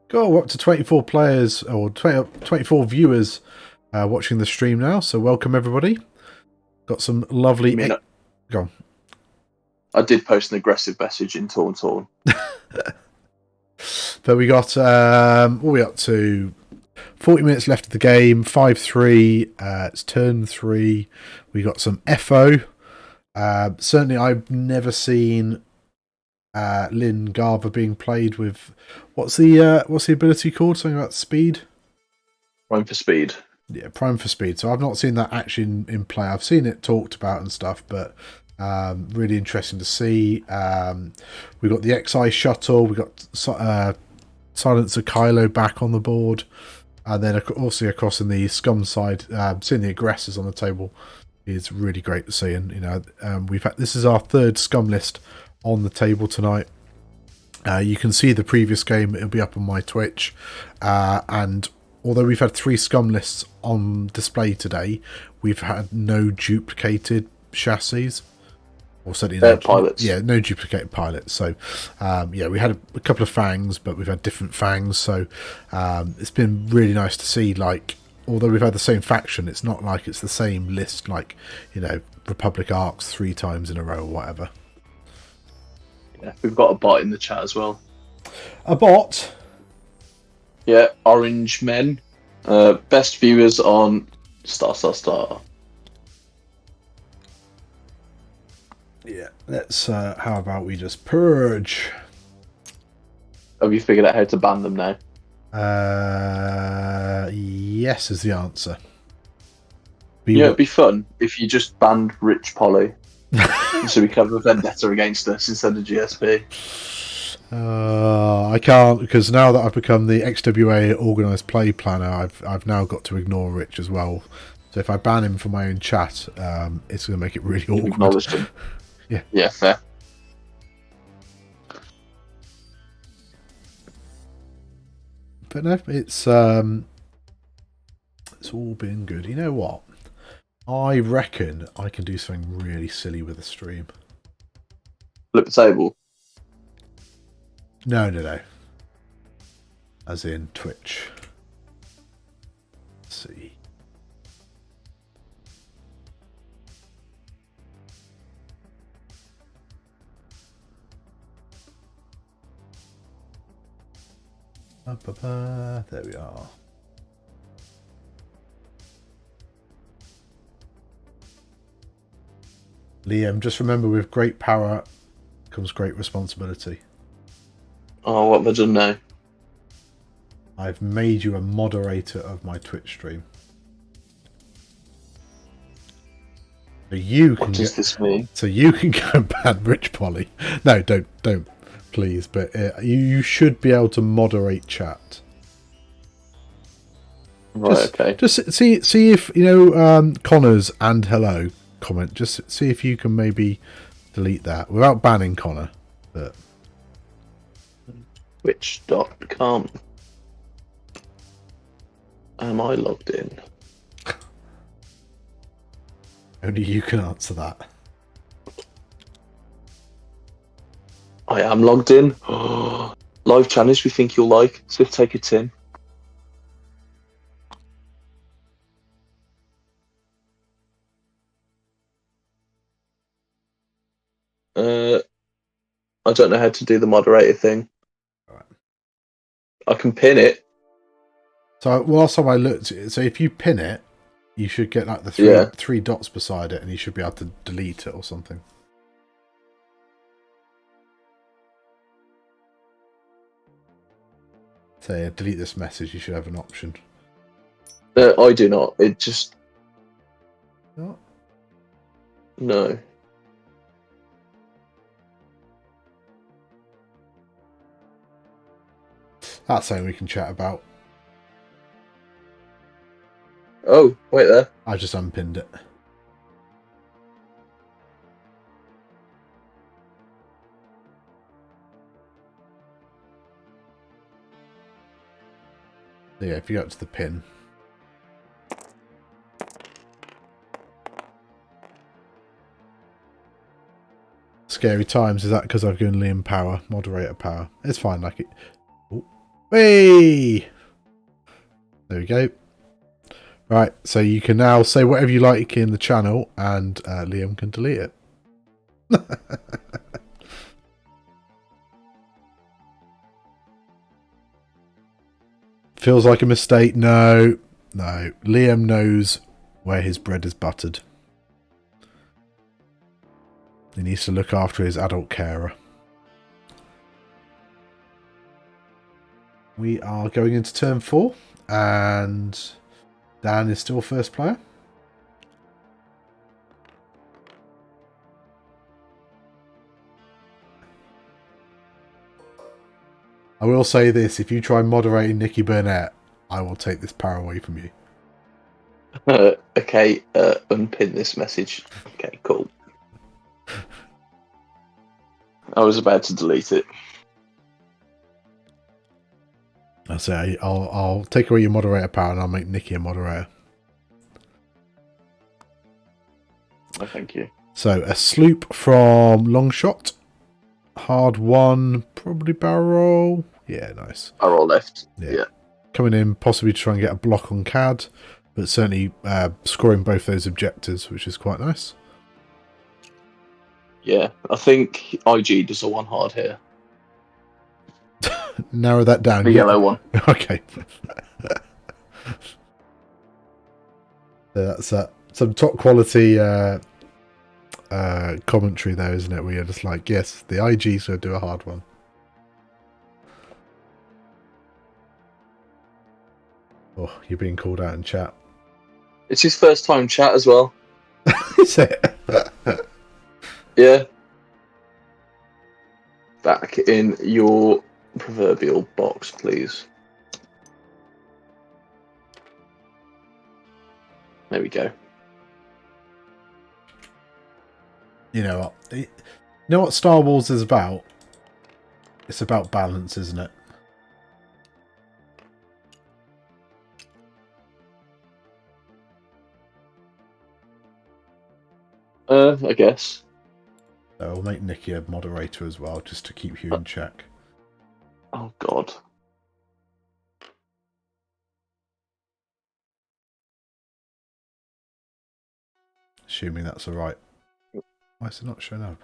Go up to 24 players or 24 viewers watching the stream now. So welcome everybody. Got some lovely. Go on. I did post an aggressive message in Torn. But we got what are we up to? 40 minutes left of the game. 5-3. It's turn 3. We got some FO. Certainly, I've never seen Lynn Garver being played with. What's the ability called? Something about speed. Prime for speed. Yeah, prime for speed. So I've not seen that actually in play. I've seen it talked about and stuff, but really interesting to see. We got the XI shuttle. We got Silencer Kylo back on the board, and then also across in the Scum side, seeing the aggressors on the table is really great to see. And this is our third Scum list on the table tonight. You can see the previous game. It'll be up on my Twitch, and although we've had 3 Scum lists on display today, we've had no duplicated chassis, or certainly no pilots. Yeah, no duplicated pilots. So, we had a couple of fangs, but we've had different fangs. So, it's been really nice to see. Like, although we've had the same faction, it's not like it's the same list. Like, Republic Arcs 3 times in a row or whatever. Yeah, we've got a bot in the chat as well. A bot. Yeah, Orange Men. Best viewers on ****. Yeah, let's. How about we just purge? Have you figured out how to ban them now? Yes is the answer. It'd be fun if you just banned Rich Polly, so we can have a vendetta against us instead of GSP. I can't, because now that I've become the XWA organised play planner, I've now got to ignore Rich as well. So if I ban him from my own chat, it's going to make it really awkward. Acknowledged him. Yeah, fair. But no, it's all been good. You know what? I reckon I can do something really silly with the stream. Flip the table. No. As in Twitch. Let's see. There we are. Liam, just remember, with great power comes great responsibility. Oh, what have I done now? I've made you a moderator of my Twitch stream. So you can. What does this mean? So you can go and ban Rich Polly. No, don't, please. But you should be able to moderate chat. Right. Okay. Just see if Connor's and hello comment. Just see if you can maybe delete that without banning Connor. But Twitch.com. Am I logged in? only you can answer that. I am logged in. Live challenge we think you'll like. Swift take a tin. I don't know how to do the moderator thing. Right. I can pin it. So last time I looked, so if you pin it, you should get like the three dots beside it, and you should be able to delete it or something. So yeah, delete this message. You should have an option. I do not. It just What? no. That's something we can chat about. Oh, wait there. I just unpinned it. So yeah, if you go up to the pin. Scary times, is that because I've given Liam power, moderator power? It's fine, like it. Oh. Hey! There we go. Right, so you can now say whatever you like in the channel, and Liam can delete it. Feels like a mistake. No. Liam knows where his bread is buttered. He needs to look after his adult carer. We are going into turn 4, and Dan is still first player. I will say this, if you try moderating Nicky Burnett, I will take this power away from you. Okay, unpin this message. Okay, cool. I was about to delete it. I'll say I'll take away your moderator power and I'll make Nicky a moderator. Oh, thank you. So a sloop from Longshot. Hard 1, probably barrel roll. Yeah, nice. Barrel left. Yeah. Coming in, possibly to try and get a block on CAD, but certainly scoring both those objectives, which is quite nice. Yeah, I think IG does a 1 hard here. Narrow that down. The yellow one. Okay. That's some top quality commentary there, isn't it? Where you're just like, yes, the IG's going to do a hard one. Oh, you're being called out in chat. It's his first time chat as well. Is it? Yeah. Back in your proverbial box, please. There we go. You know what Star Wars is about? It's about balance, isn't it? I guess. So I'll make Nicky a moderator as well, just to keep you in check. Oh, God. Assuming that's alright. Why is it not showing up?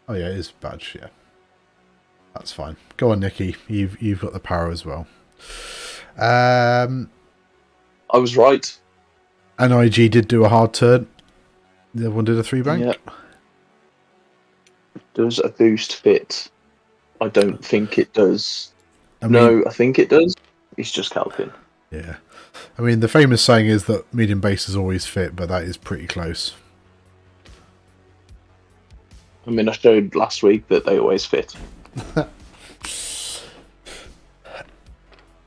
Oh yeah, it is badge, yeah. That's fine. Go on, Nicky. You've got the power as well. I was right. And IG did do a hard turn. The other one did a 3 bank. Yep. Does a boost fit? I don't think it does. I think it does. It's just Calpin. Yeah. I mean, the famous saying is that medium base is always fit, but that is pretty close. I mean, I showed last week that they always fit.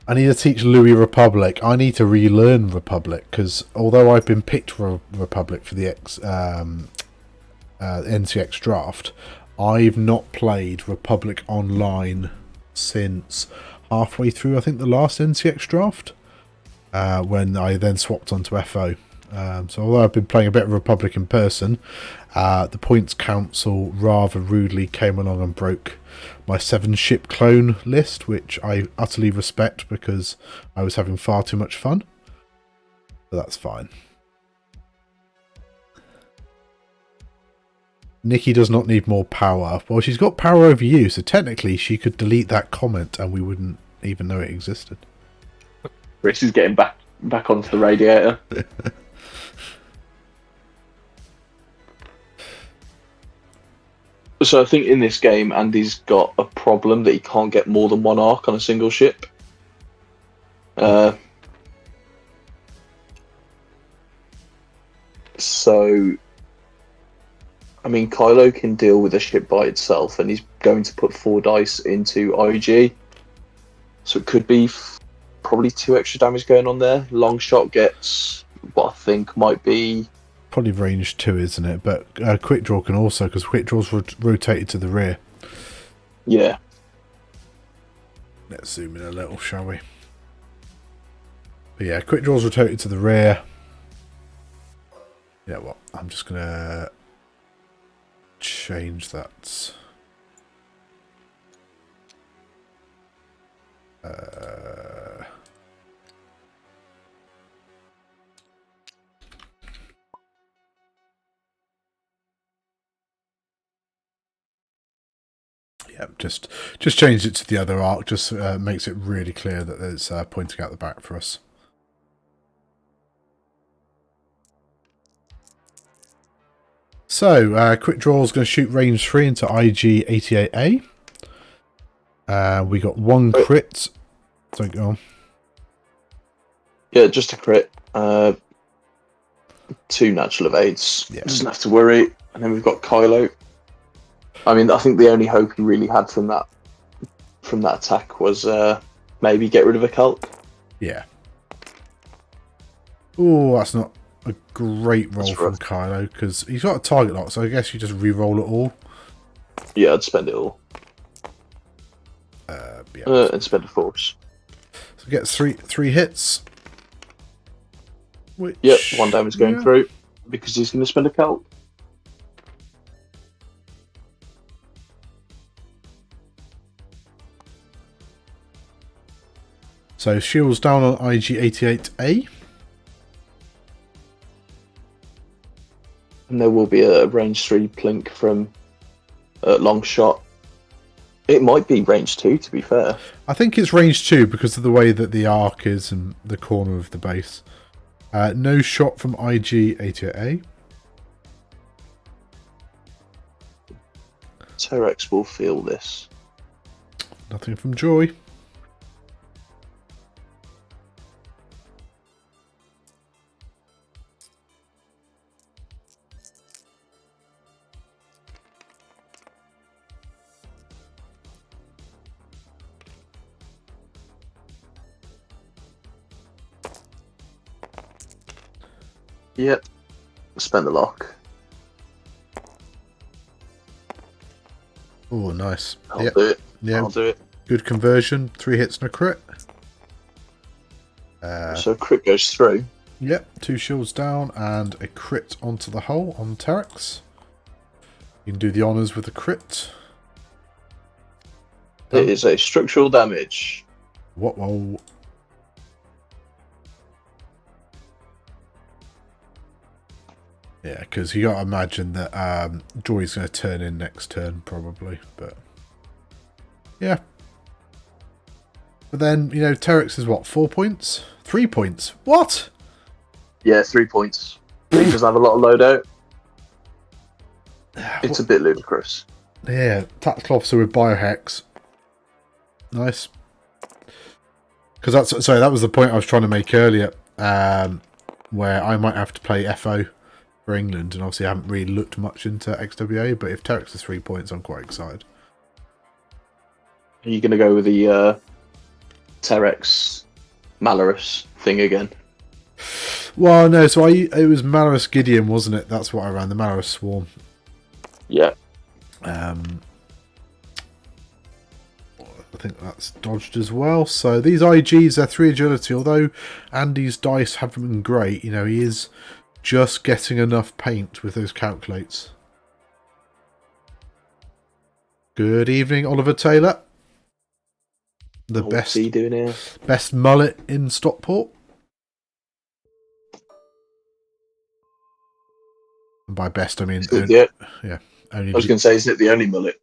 I need to teach Louis Republic. I need to relearn Republic, because although I've been picked for Republic for the NCX draft, I've not played Republic Online since halfway through, I think, the last NCX draft, when I then swapped onto FO. So although I've been playing a bit of Republic in person, the Points Council rather rudely came along and broke my 7-ship clone list, which I utterly respect because I was having far too much fun. But that's fine. Nicky does not need more power. Well, she's got power over you, so technically she could delete that comment and we wouldn't even know it existed. Chris is getting back onto the radiator. So I think in this game, Andy's got a problem that he can't get more than one arc on a single ship. So, I mean, Kylo can deal with a ship by itself, and he's going to put 4 dice into IG. So it could be probably 2 extra damage going on there. Long shot gets what I think might be probably range 2, isn't it? But quick draw can also, because quick draw's rotated to the rear. Yeah. Let's zoom in a little, shall we? But yeah, quick draw's rotated to the rear. Yeah, well, I'm just gonna change that. Yeah, just changed it to the other arc. Just makes it really clear that it's pointing out the back for us. So, quick draw is going to shoot range 3 into IG 88A. We got 1 crit. So go on. Yeah, just a crit. 2 natural evades. Yeah. Doesn't have to worry. And then we've got Kylo. I mean, I think the only hope he really had from that attack was maybe get rid of a Kelp. Yeah. Oh, that's not a great roll from Kylo, because he's got a target lock, so I guess you just re-roll it all. Yeah, I'd spend it all. Yeah. And spend a force. So gets three hits. Which, yep, 1 damage going through, because he's going to spend a Kelp. So shields down on IG-88A. And there will be a range 3 plink from long shot. It might be range 2, to be fair. I think it's range 2 because of the way that the arc is and the corner of the base. No shot from IG-88A. Terex will feel this. Nothing from Joy. Yep. Spend the lock. Oh, nice. I'll do it. Yeah. I'll do it. Good conversion. 3 hits and a crit. So crit goes through. Yep. 2 shields down and a crit onto the hull on Terex. You can do the honours with a crit. It is a structural damage. Whoa. Yeah, because you got to imagine that Joy's going to turn in next turn, probably. But yeah. But then, you know, Terex is what, 4 points? 3 points? What? Yeah, 3 points. He doesn't have a lot of loadout. It's a bit ludicrous. Yeah, tactical officer with biohex. Nice. Because that was the point I was trying to make earlier, where I might have to play FO for England, and obviously I haven't really looked much into XWA, but if Terex is 3 points, I'm quite excited. Are you going to go with the Terex Malorus thing again? Well, no, so it was Malorus Gideon, wasn't it? That's what I ran, the Malorus Swarm. Yeah. I think that's dodged as well. So these IGs are 3 agility, although Andy's dice haven't been great. You know, he is just getting enough paint with those calculates. Good evening, Oliver Taylor. What's he doing here? Best mullet in Stockport. And by best, I mean yeah. Only I was going to say, isn't it the only mullet?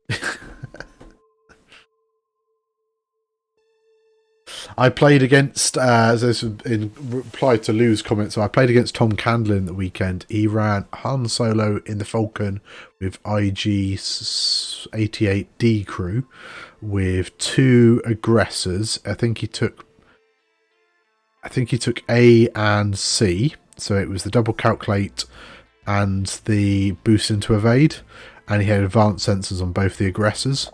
I played against, this was in reply to Lou's comment, so I played against Tom Candlin the weekend. He ran Han Solo in the Falcon with IG 88D crew with 2 aggressors. I think he took A and C, so it was the double calculate and the boost into evade, and he had advanced sensors on both the aggressors,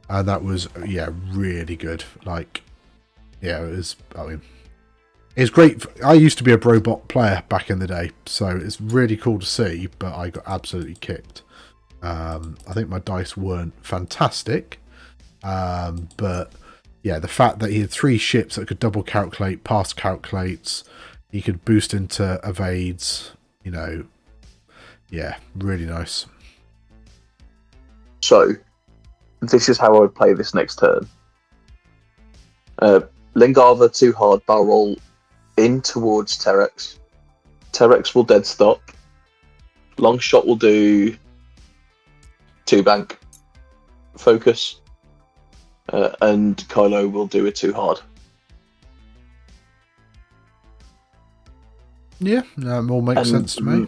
and that was really good. Like, yeah, it was. I mean, it's great. I used to be a Brobot player back in the day, so it's really cool to see. But I got absolutely kicked. I think my dice weren't fantastic, but yeah, the fact that he had 3 ships that could double calculate, pass calculates, he could boost into evades. Yeah, really nice. So, this is how I would play this next turn. Lingava 2 hard barrel roll in towards Terex. Terex will dead stop. Long shot will do 2 bank focus. And Kylo will do a 2 hard. Yeah, that all makes sense to me.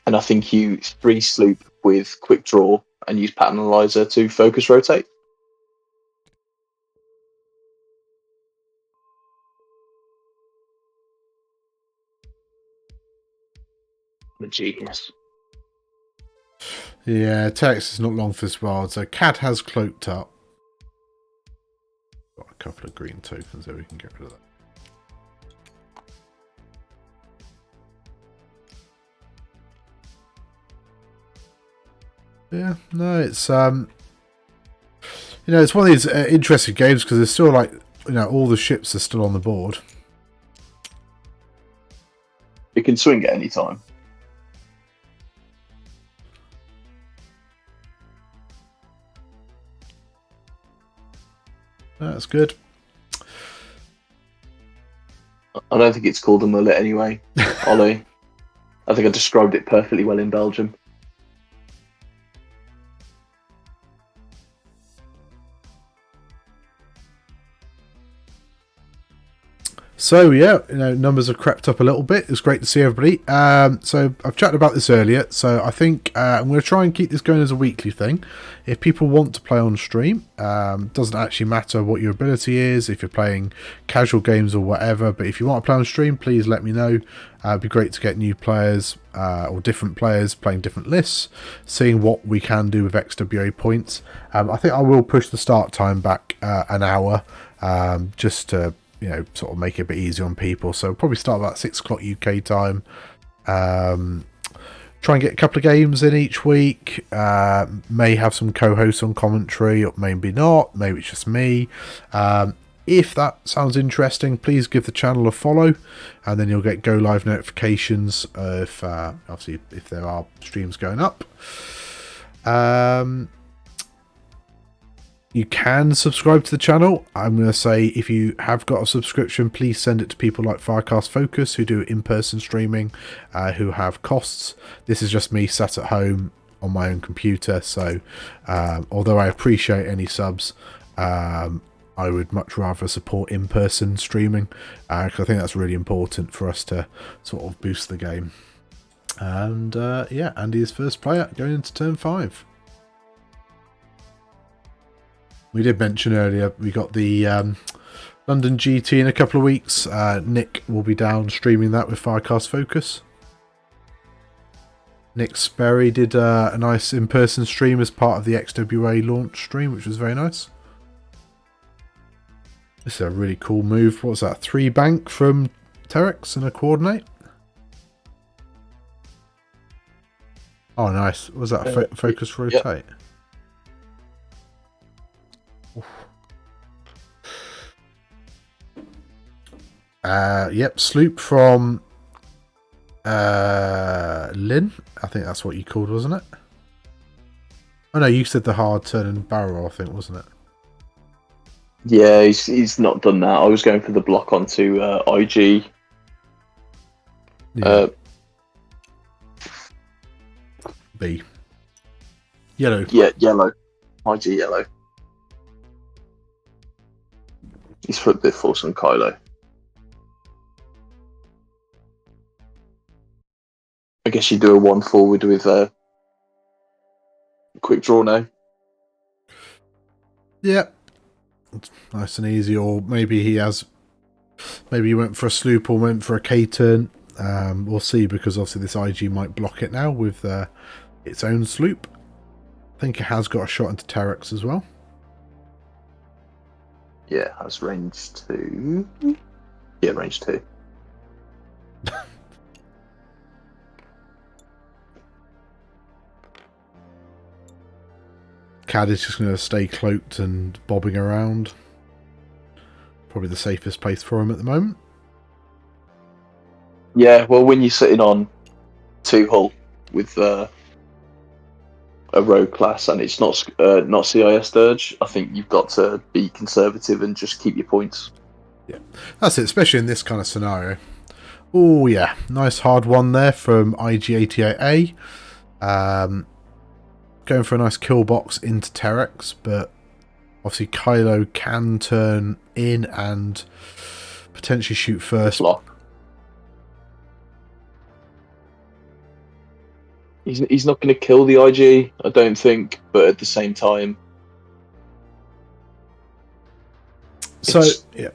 And I think you 3 sloop with quick draw and use pattern analyzer to focus rotate. The genius. Yeah, Terex is not long for this world, so Cad has cloaked up. Got a couple of green tokens there, we can get rid of that. Yeah, no, it's it's one of these interesting games because there's still all the ships are still on the board. You can swing at any time. That's good. I don't think it's called a mullet anyway, Ollie. I think I described it perfectly well in Belgium. So yeah, numbers have crept up a little bit. It's great to see everybody. So I've chatted about this earlier. So I think I'm going to try and keep this going as a weekly thing. If people want to play on stream, doesn't actually matter what your ability is. If you're playing casual games or whatever, but if you want to play on stream, please let me know. It'd be great to get new players or different players playing different lists, seeing what we can do with XWA points. I think I will push the start time back an hour, just to sort of make it a bit easier on people. So probably start about 6 o'clock UK time. Try and get a couple of games in each week. May have some co-hosts on commentary, or maybe not. Maybe it's just me. If that sounds interesting, please give the channel a follow, and then you'll get go live notifications if obviously if there are streams going up. You can subscribe to the channel. I'm going to say if you have got a subscription, please send it to people like Firecast Focus who do in-person streaming, who have costs. This is just me sat at home on my own computer. So although I appreciate any subs, I would much rather support in-person streaming, because I think that's really important for us to sort of boost the game. And yeah, Andy is first player going into turn 5. We did mention earlier we got the London GT in a couple of weeks. Nick will be down streaming that with Firecast Focus. Nick Sperry did a nice in-person stream as part of the XWA launch stream, which was very nice. This is a really cool move. What's that? 3 bank from Terex and a coordinate. Oh, nice. Was that a focus rotate? Yep. Yep, sloop from Lynn. I think that's what you called, wasn't it? Oh no, you said the hard turn and barrel, I think, wasn't it? Yeah, he's not done that. I was going for the block onto IG. Yeah. B. Yellow. Yeah, yellow. IG yellow. He's for a bit force on Kylo. I guess you do a 1 forward with a quick draw now. Yeah. It's nice and easy, or maybe he went for a sloop or went for a K-turn. We'll see, because obviously this IG might block it now with its own sloop. I think it has got a shot into Terex as well. Yeah, has range 2. Yeah, range 2. Cad is just going to stay cloaked and bobbing around. Probably the safest place for him at the moment. Yeah, well, when you're sitting on 2 hull with a rogue class and it's not CIS Dirge, I think you've got to be conservative and just keep your points. Yeah, that's it, especially in this kind of scenario. Oh yeah, nice hard one there from IG88A. Going for a nice kill box into Terex, but obviously Kylo can turn in and potentially shoot first. Block. He's not going to kill the IG, I don't think, but at the same time, so yeah.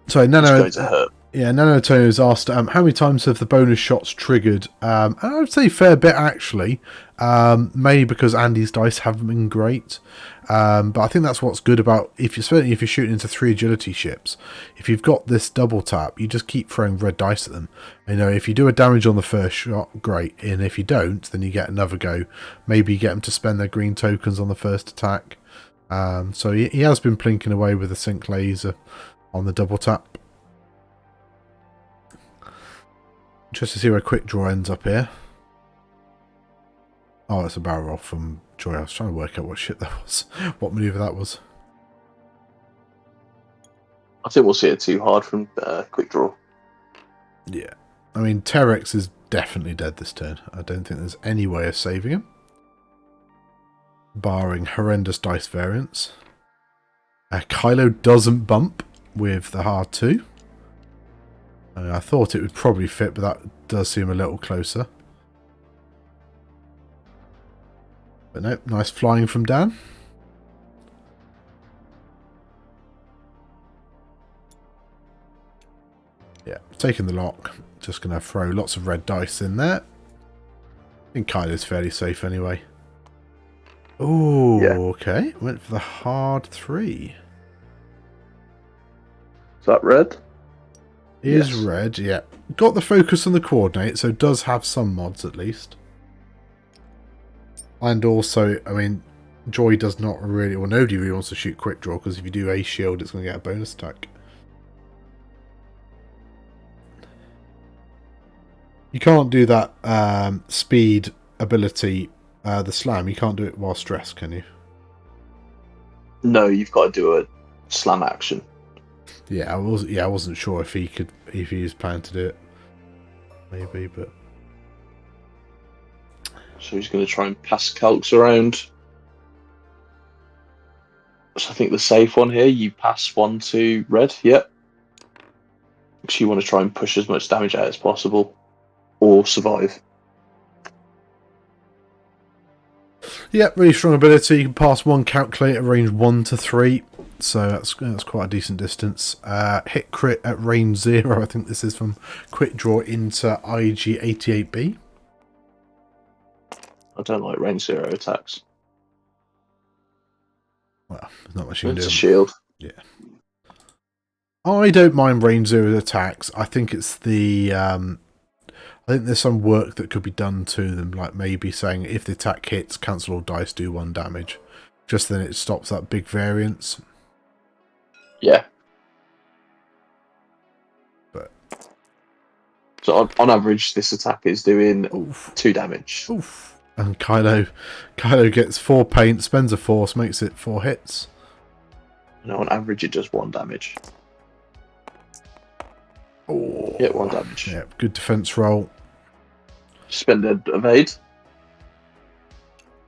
Sorry, it's going to hurt. Yeah, Nano Antonio has asked, how many times have the bonus shots triggered? And I would say a fair bit, actually. Maybe because Andy's dice haven't been great. But I think that's what's good about, certainly if you're shooting into 3 agility ships, if you've got this double tap, you just keep throwing red dice at them. You know, if you do a damage on the first shot, great. And if you don't, then you get another go. Maybe you get them to spend their green tokens on the first attack. So he has been plinking away with a sync laser on the double tap. Just to see where quick draw ends up here. Oh, it's a barrel roll from Joy. I was trying to work out what shit that was. What manoeuvre that was. I think we'll see it too hard from quick draw. Yeah. I mean, Terex is definitely dead this turn. I don't think there's any way of saving him. Barring horrendous dice variance. Kylo doesn't bump with the hard 2. I thought it would probably fit, but that does seem a little closer. But no, nice flying from Dan. Yeah, taking the lock. Just going to throw lots of red dice in there. I think Kylo's fairly safe anyway. Oh, yeah. Okay. Went for the hard 3. Is that red? Is red, yeah. Got the focus on the coordinate, so does have some mods at least. And also, I mean, Joy does not really, well, nobody really wants to shoot quick draw, because if you do a shield, it's going to get a bonus attack. You can't do that speed ability, the slam. You can't do it while stressed, can you? No, you've got to do a slam action. Yeah, I wasn't sure if he was planning to do it. Maybe, but so he's going to try and pass calcs around. So I think the safe one here, you pass 1 to red, yep. Because you want to try and push as much damage out as possible, or survive. Yeah, really strong ability. You can pass 1 calculator range 1 to 3. So that's quite a decent distance. Hit crit at range 0. I think this is from quick draw into IG88B. I don't like range 0 attacks. Well, there's not much you can do. It's a shield. Yeah. I don't mind range 0 attacks. I think it's the... I think there's some work that could be done to them, like maybe saying if the attack hits, cancel all dice, do 1 damage. Just then it stops that big variance. Yeah. But so on average, this attack is doing 2 damage. Oof. And Kylo gets 4 paint, spends a force, makes it 4 hits. No, on average, it does 1 damage. Oh, yeah, 1 damage. Yeah, good defense roll. Spend an evade.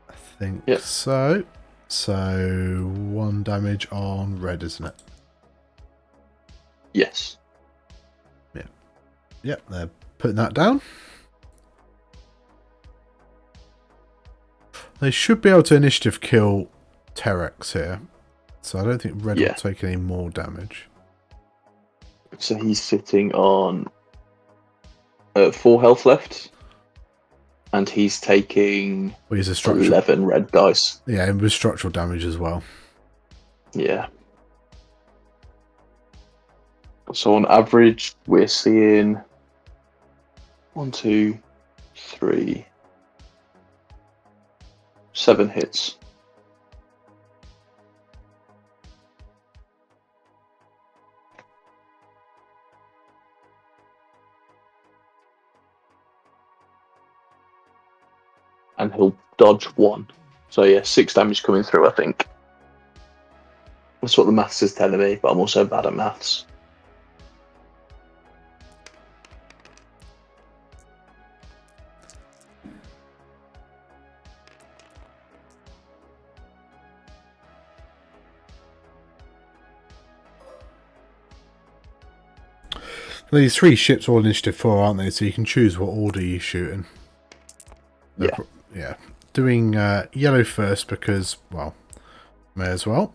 I think so. So 1 damage on red, isn't it? Yes. Yep, they're putting that down. They should be able to initiative kill Terex here. So I don't think Red will take any more damage. So he's sitting on 4 health left. And he's taking 11 red dice. Yeah, and with structural damage as well. Yeah. So on average, we're seeing 1, 2, 3, 7 hits. And he'll dodge 1. So yeah, 6 damage coming through, I think. That's what the maths is telling me, but I'm also bad at maths. These 3 ships are all initiative 4, aren't they? So you can choose what order you shoot in. Yeah. Doing yellow first because, well, may as well.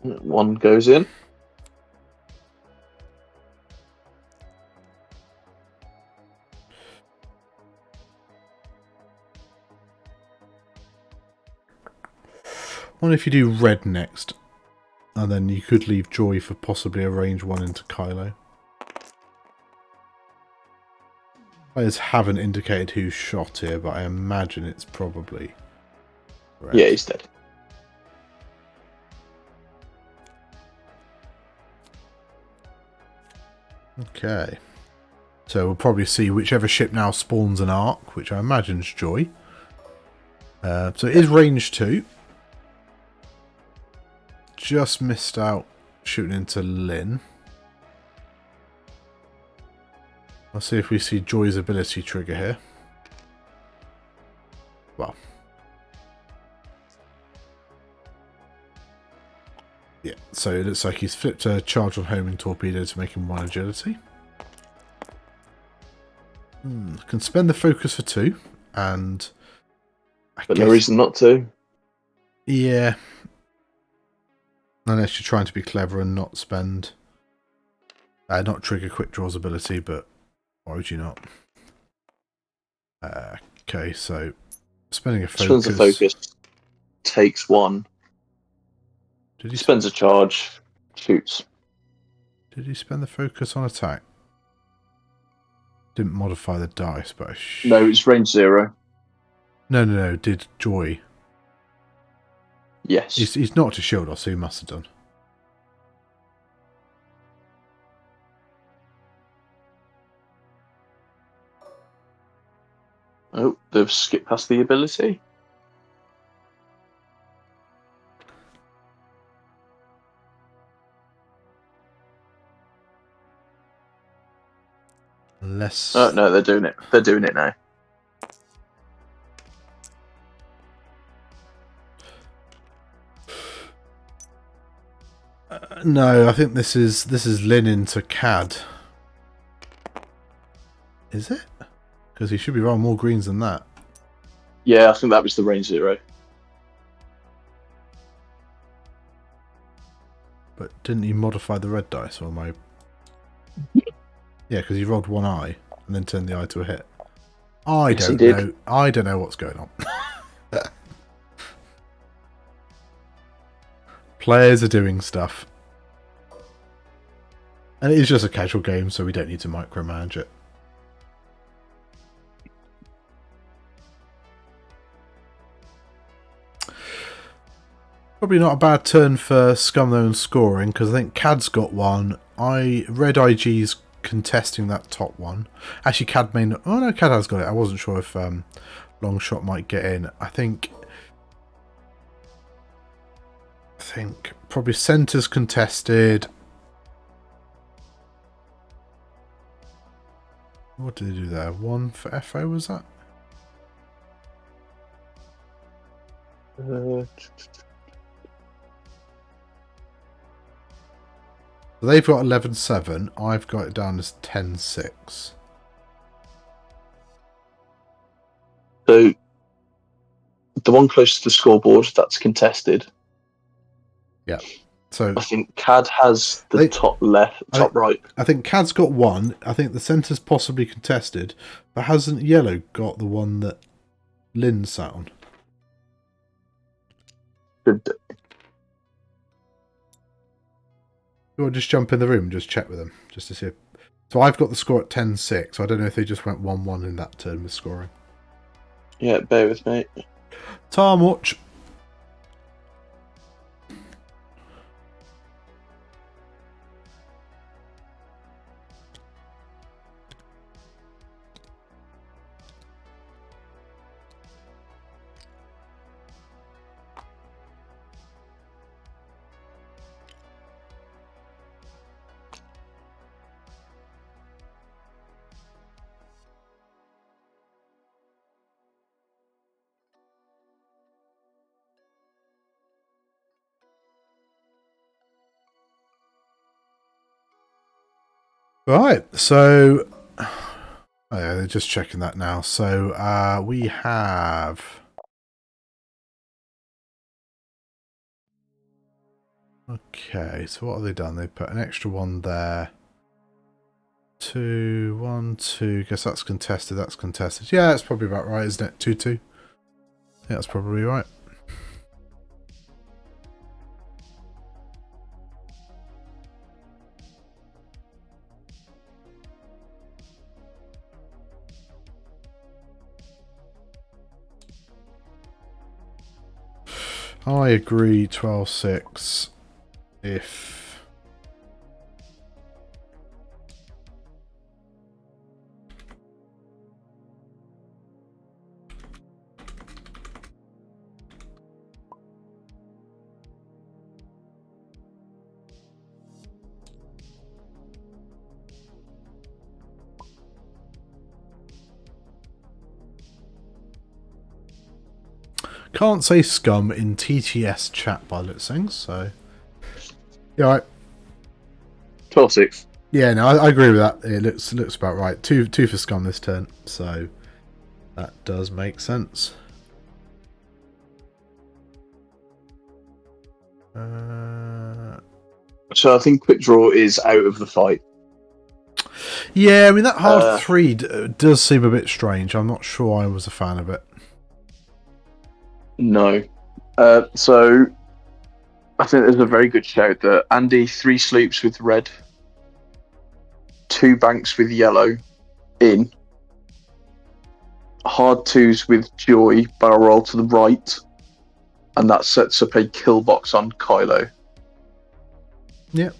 1 goes in. What if you do red next? And then you could leave Joy for possibly a range 1 into Kylo. Players haven't indicated who's shot here, but I imagine it's probably red. Yeah, he's dead. Okay. So we'll probably see whichever ship now spawns an arc, which I imagine is Joy. So it is range 2. Just missed out shooting into Lynn. I'll see if we see Joy's ability trigger here. Well. Yeah, so it looks like he's flipped a charge on homing torpedo to make him 1 agility. Can spend the focus for 2, and But no reason not to. Yeah. Unless you're trying to be clever and not spend... not trigger quick draw's ability, but why would you not? Okay, so spending a focus... Spends a focus, takes 1. Did he spends a charge, shoots. Did he spend the focus on attack? Didn't modify the dice, but... No, it's range 0. No. Did Joy... Yes. He's knocked a shield off, so he must have done. Oh, they've skipped past the ability. Unless... Oh, no, they're doing it. They're doing it now. No, I think this is Lin into CAD. Is it? Because he should be rolling more greens than that. Yeah, I think that was the range 0. But didn't he modify the red dice? Or am I... Yeah, because he rolled 1 eye and then turned the eye to a hit. I don't know. I don't know what's going on. Players are doing stuff. And it is just a casual game, so we don't need to micromanage it. Probably not a bad turn for Scum though in scoring, because I think CAD's got 1. Red IG's contesting that top 1. Actually, CAD may not... Oh no, CAD has got it. I wasn't sure if Longshot might get in. I think probably centre's contested. What did they do there? 1 for FO, was that? So they've got 11-7. I've got it down as 10-6. So the one closest to the scoreboard, that's contested. Yeah. So I think CAD has the top left, top right. I think CAD's got one. I think the centre's possibly contested. But hasn't Yellow got the one that Lynn sat on? Should do. You want to just jump in the room and just check with them, just to see if... So I've got the score at 10-6. I don't know if they just went 1-1 in that turn with scoring. Yeah, bear with me. Time watch. Right, so... Oh yeah, they're just checking that now. So we have... Okay, so what have they done? They put an extra one there. 2, 1, 2. Guess that's contested. That's contested. Yeah, that's probably about right, isn't it? 2-2. Yeah, that's probably right. I agree 12-6 if... Can't say scum in TTS chat by looks things, so... Yeah, right. 12-6. Yeah, no, I agree with that. It looks about right. Two for scum this turn, so that does make sense. So I think quick draw is out of the fight. Yeah, I mean that hard 3 does seem a bit strange. I'm not sure I was a fan of it. No. So I think there's a very good shout that Andy 3 sloops with red, 2 banks with yellow in, hard 2s with joy, barrel roll to the right, and that sets up a kill box on Kylo. Yeah.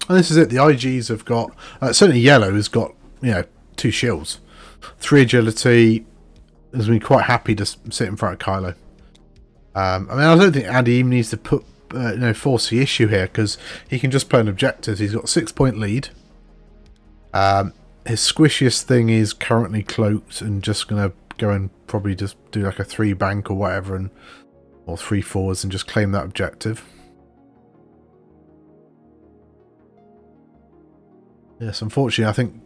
And this is it. The IGs have got certainly yellow has got 2 shields, 3 agility. Has been quite happy to sit in front of Kylo. I mean, I don't think Andy even needs to put force the issue here because he can just play an objective. He's got a 6-point lead. His squishiest thing is currently cloaked and just gonna go and probably just do like a 3 bank or whatever, or 3 forwards and just claim that objective. Yes, unfortunately, I think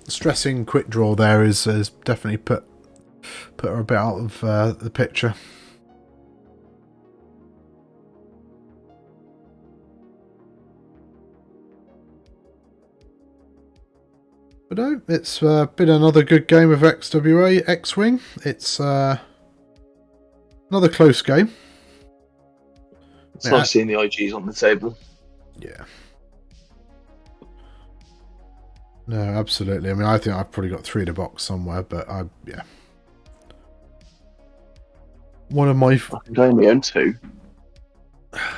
stressing quick draw there has definitely put her a bit out of the picture. But no, it's been another good game of XWA X-Wing. It's another close game. It's nice seeing the IGs on the table. Yeah. No, absolutely. I mean, I think I've probably got 3 in a box somewhere, but yeah. One of my... I think I only own 2.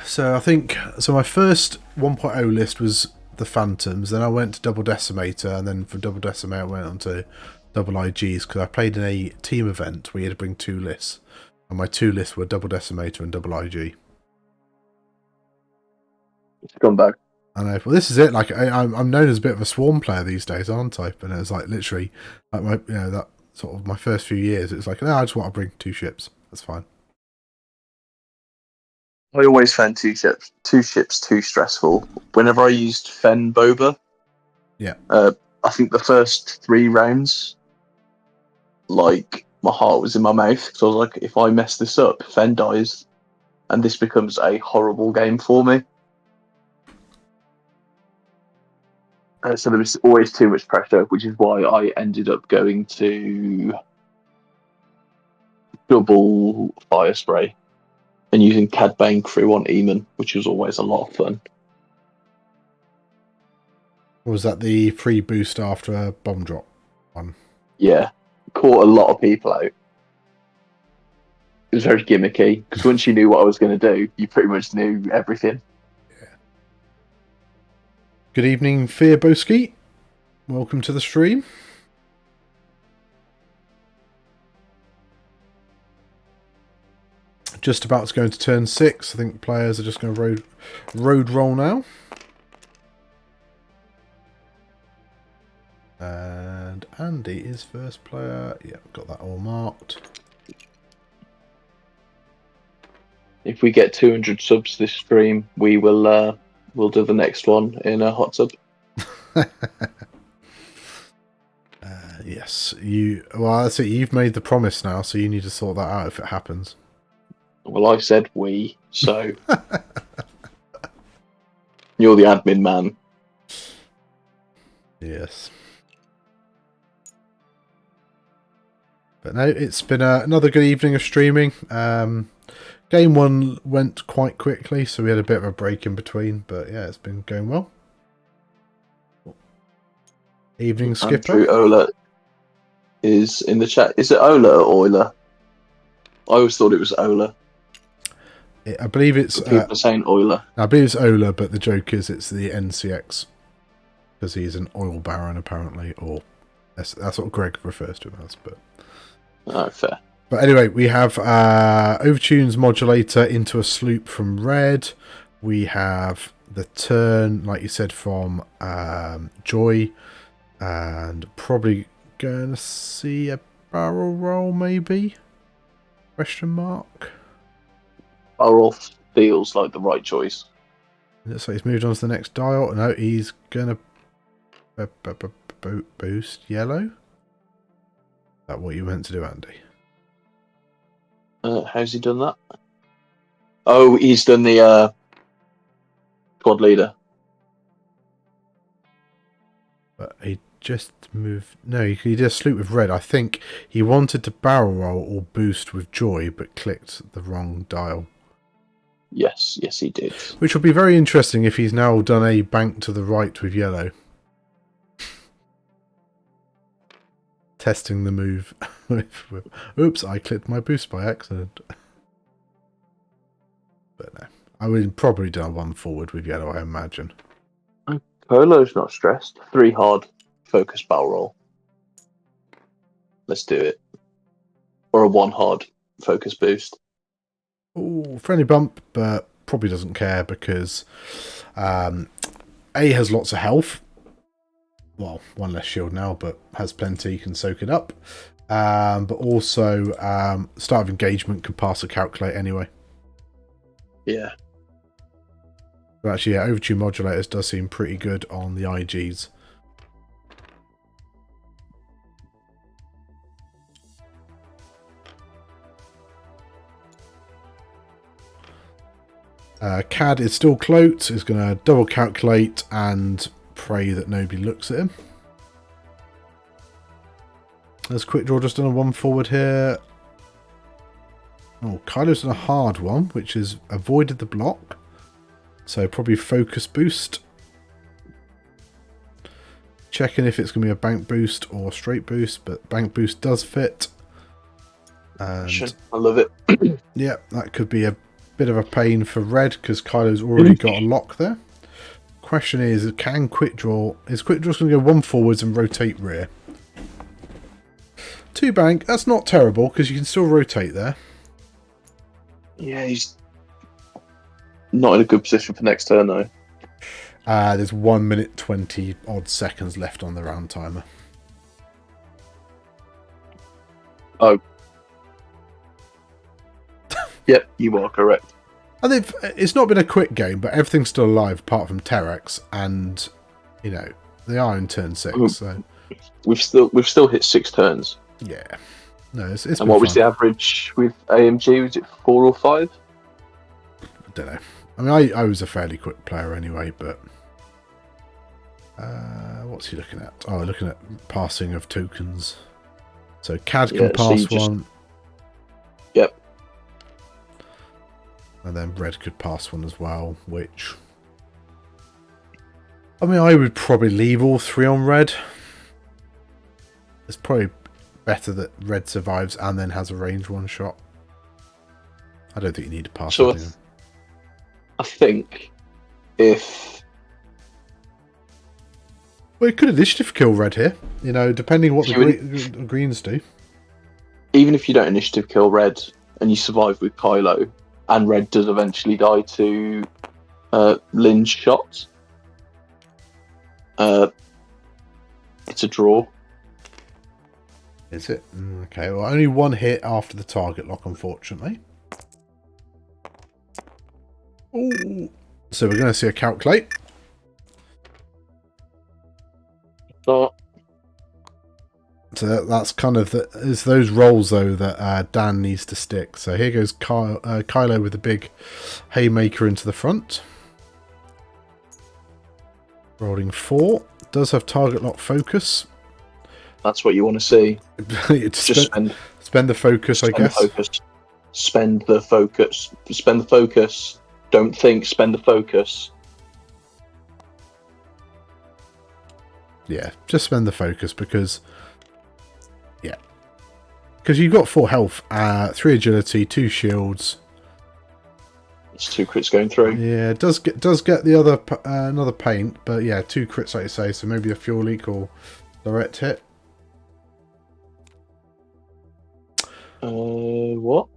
So I think... So my first 1.0 list was the Phantoms, then I went to Double Decimator, and then from Double Decimator I went on to Double IGs, because I played in a team event where you had to bring 2 lists. And my 2 lists were Double Decimator and Double IG. It's gone back. I know. Well, this is it. Like I'm known as a bit of a swarm player these days, aren't I? And it's like literally, like my, that sort of my first few years. It's like, no, I just want to bring 2 ships. That's fine. I always found two ships too stressful. Whenever I used Fen Boba, Yeah. I think the first 3 rounds, like my heart was in my mouth because I was like, if I mess this up, Fen dies, and this becomes a horrible game for me. So there was always too much pressure, which is why I ended up going to double fire spray and using Cad Bane crew on Eamon, which was always a lot of fun. Or was that the free boost after a bomb drop one? Yeah, caught a lot of people out. It was very gimmicky because once you knew what I was going to do, you pretty much knew everything. Yeah. Good evening, Fear Boski. Welcome to the stream. Just about to go into turn 6. I think players are just going to road roll now. And Andy is first player. Yeah, got that all marked. If we get 200 subs this stream, we will we'll do the next one in a hot tub. Yes, well, that's it. You've made the promise now, so you need to sort that out if it happens. Well, I said we, so you're the admin man. Yes. But no, it's been another good evening of streaming. Game 1 went quite quickly, so we had a bit of a break in between. But yeah, it's been going well. Evening, Skipper. Andrew Ola is in the chat. Is it Ola or Euler? I always thought it was Ola. I believe it's... People are saying Euler. I believe it's Ola, but the joke is it's the NCX. Because he's an oil baron, apparently. Or that's what Greg refers to him as. But... Oh, fair. But anyway, we have Overtune's modulator into a sloop from red. We have the turn, like you said, from Joy. And probably going to see a barrel roll, maybe? Question mark? Barrel feels like the right choice. Looks like he's moved on to the next dial. No, he's going to boost yellow. Is that what you meant to do, Andy? How's he done that? Oh, he's done the squad leader. But he just moved... No, he did a sloop with red. I think he wanted to barrel roll or boost with joy, but clicked the wrong dial. Yes, he did. Which will be very interesting if he's now done a bank to the right with yellow. Testing the move. Oops, I clicked my boost by accident. But no. I would probably do one forward with yellow, I imagine. Polo's not stressed. 3 hard focus barrel roll. Let's do it. Or a 1 hard focus boost. Ooh, friendly bump, but probably doesn't care because A has lots of health. Well, 1 less shield now, but has plenty, can soak it up. But also, start of engagement can pass a calculate anyway. Yeah. But actually, yeah, Overtune modulators does seem pretty good on the IGs. CAD is still cloaked, is going to double calculate and pray that nobody looks at him. Has Quick Draw just done a 1 forward here? Oh, Kylo's done a hard one, which has avoided the block. So probably focus boost. Checking if it's going to be a bank boost or straight boost, but bank boost does fit. And I love it. yeah, that could be a bit of a pain for red because Kylo's already got a lock there. Question is, can Quick Draw... Is Quick Draw going to go 1 forwards and rotate rear? 2 bank, that's not terrible because you can still rotate there. Yeah, he's not in a good position for next turn though. There's 1 minute 20 odd seconds left on the round timer. Oh. Yep, you are correct. And it's not been a quick game, but everything's still alive apart from Terex, and they are in turn 6. So we've still hit 6 turns. yeah, no, it's And been what was fun. the average with AMG? Was it 4 or 5? I don't know. I mean, I was a fairly quick player anyway, but what's he looking at? Oh, looking at passing of tokens. So CAD can pass one. Yep. And then Red could pass one as well, which... I mean, I would probably leave all 3 on Red. It's probably better that Red survives and then has a range 1 shot. I don't think you need to pass So anything. I think if... Well, you could initiative kill Red here, depending what the greens do. Even if you don't initiative kill Red and you survive with Kylo, and Red does eventually die to Lynn's shot, it's a draw. Is it? Okay, well, only 1 hit after the target lock, unfortunately. Ooh. So we're going to see a calculate. So that's kind of it's those rolls though that Dan needs to stick. So here goes Kylo with a big haymaker into the front. Rolling 4. Does have target lock focus. that's what you want to see. Just spend the focus, I guess. Spend the focus. Spend the focus. Don't think. Spend the focus. Yeah, just spend the focus because you've got 4 health, 3 agility, 2 shields. It's 2 crits going through. Yeah, it does get the other another paint, but yeah, 2 crits like you say, so maybe a fuel leak or direct hit. What?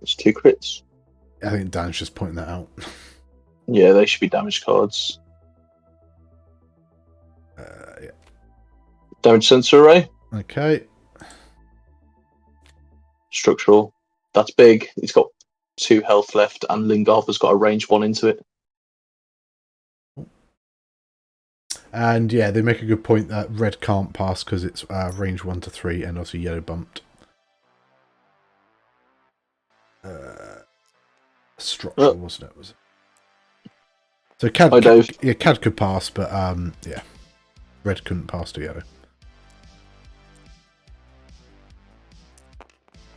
It's 2 crits. I think Dan's just pointing that out. Yeah, they should be damage cards. Yeah. Damage sensor array. Okay. Structural. That's big. It's got 2 health left, and Lingard got a range 1 into it. And yeah, they make a good point that Red can't pass because it's range 1 to 3, and also yellow bumped. Structural, wasn't it? Was it? So CAD could pass, but yeah, Red couldn't pass to yellow.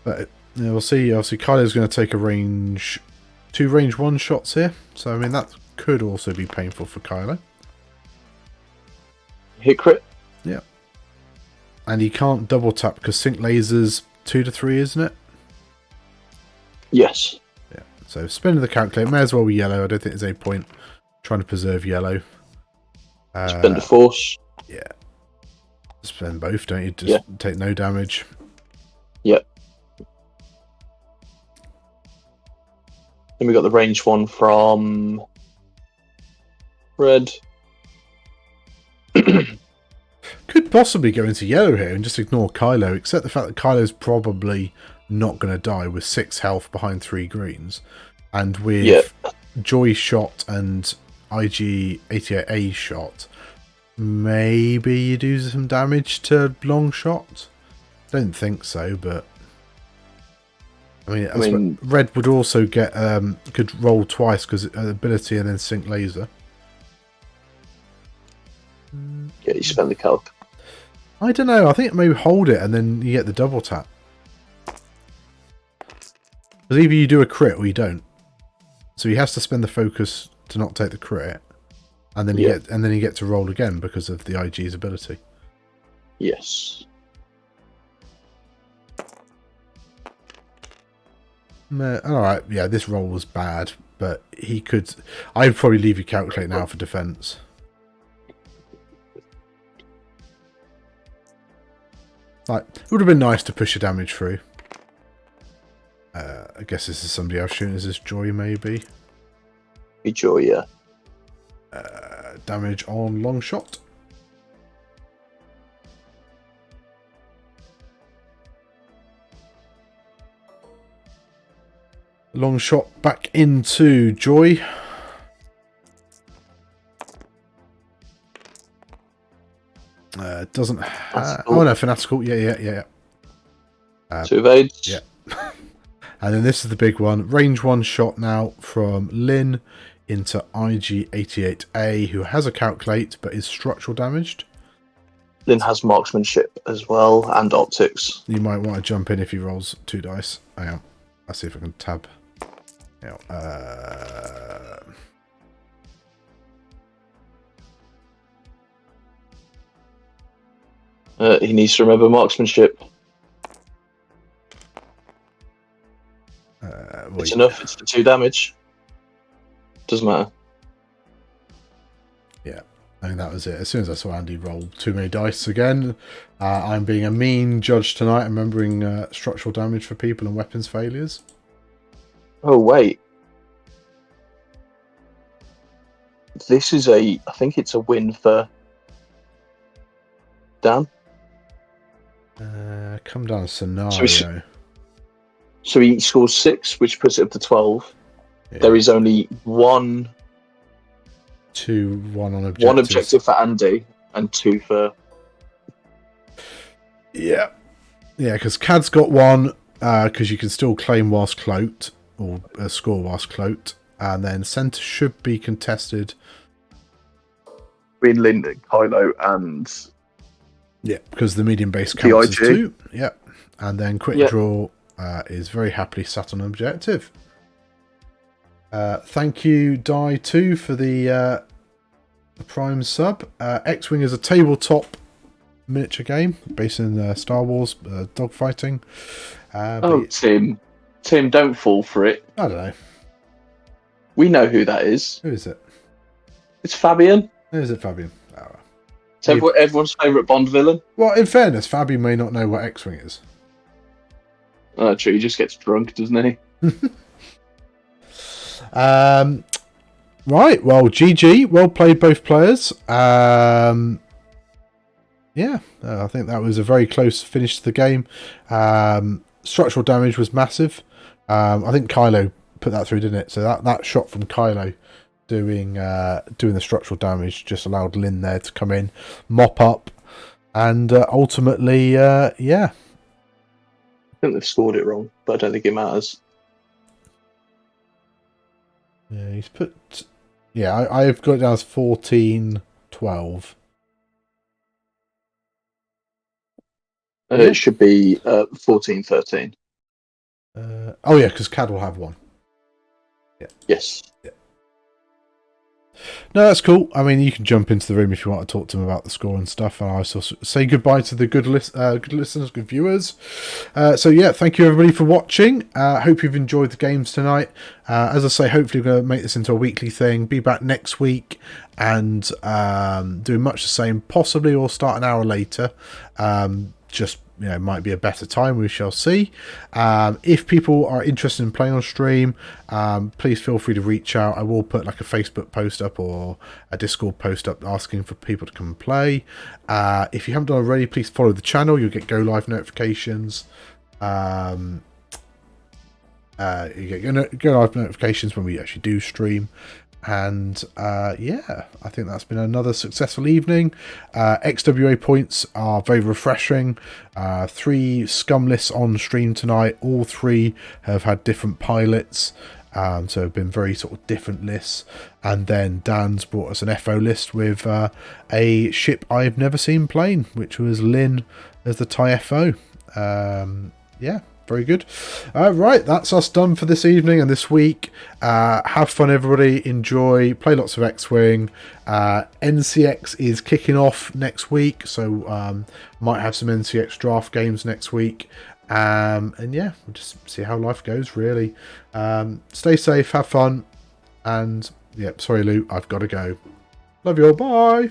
But yeah, we'll see. Obviously, Kylo's going to take a 2 range 1 shots here. So I mean, that could also be painful for Kylo. Hit crit. Yeah. And he can't double tap because sync lasers 2 to 3, isn't it? Yes. Yeah. So spend the calculator. May as well be yellow. I don't think there's any point trying to preserve yellow. Spend a force. Yeah. Spend both, don't you? Just take no damage. Yep. Then we got the range 1 from Red. Could possibly go into yellow here and just ignore Kylo, except the fact that Kylo's probably not going to die with 6 health behind 3 greens. And with Joy shot and IG-88A shot, maybe you do some damage to long shot? Don't think so, but... I mean, Red would also get could roll twice because ability and then sync laser. Yeah, you spend the calc. I don't know. I think maybe hold it and then you get the double tap. Because either you do a crit or you don't. So he has to spend the focus to not take the crit, and then you get to roll again because of the IG's ability. Yes. Alright, yeah, this roll was bad, but he could... I'd probably leave you calculate now for defense. Like, it would have been nice to push your damage through. I guess this is somebody else shooting. Is this Joy, maybe? Joy, yeah. Damage on long shot. Long shot back into Joy. Doesn't oh no, fanatical. Yeah. 2 evades. Yeah. And then this is the big one. Range 1 shot now from Lynn into IG88A, who has a calculate but is structural damaged. Lynn has marksmanship as well and optics. You might want to jump in if he rolls 2 dice. Hang on. I'll see if I can tab. He needs to remember marksmanship. It's enough. It's for 2 damage. Doesn't matter. Yeah, I think that was it. As soon as I saw Andy roll too many dice again, I'm being a mean judge tonight, remembering structural damage for people and weapons failures. Oh, wait. This is I think it's a win for Dan. Come down a scenario. So he scores 6, which puts it up to 12. Yeah. There is only 1 on objectives. 1 objective for Andy and 2 for... Yeah, because Cad's got 1, because you can still claim whilst cloaked, or score whilst cloaked, and then centre should be contested. Between Lyndon, Kylo, and... Yeah, because the medium base counts as 2. Yeah, and then quick draw is very happily sat on objective. Thank you, Die2, for the Prime sub. X-Wing is a tabletop miniature game based in Star Wars dogfighting. Tim, don't fall for it. I don't know. We know who that is. Who is it? It's Fabian. Who is it, Fabian? Oh. It's everyone's favourite Bond villain. Well, in fairness, Fabian may not know what X-Wing is. True, he just gets drunk, doesn't he? Right, well, GG. Well played, both players. I think that was a very close finish to the game. Structural damage was massive. I think Kylo put that through, didn't it? So that shot from Kylo doing the structural damage just allowed Lynn there to come in, mop up, and ultimately, I think they've scored it wrong, but I don't think it matters. Yeah, he's put... Yeah, I've got it down as 14-12. It should be 14-13. Oh, yeah, because Cad will have 1. Yeah. Yes. Yeah. No, that's cool. I mean, you can jump into the room if you want to talk to him about the score and stuff. And I also say goodbye to the good listeners, good viewers. So yeah, thank you everybody for watching. Hope you've enjoyed the games tonight. As I say, hopefully we're going to make this into a weekly thing. Be back next week and do much the same. Possibly we'll start an hour later. Just might be a better time. We shall see. If people are interested in playing on stream, please feel free to reach out. I will put like a Facebook post up or a Discord post up asking for people to come and play. If you haven't done already, please follow the channel. You'll get go live notifications. You get go live notifications when we actually do stream. And I think that's been another successful evening. XWA points are very refreshing. 3 scum lists on stream tonight. All 3 have had different pilots, so have been very sort of different lists. And then Dan's brought us an FO list with a ship I've never seen playing, which was Lynn as the TIE FO. Very good. Right, that's us done for this evening and this week. Have fun, everybody. Enjoy. Play lots of X-Wing. NCX is kicking off next week, so might have some NCX draft games next week. We'll just see how life goes, really. Stay safe, have fun, and sorry, Lou, I've got to go. Love you all. Bye.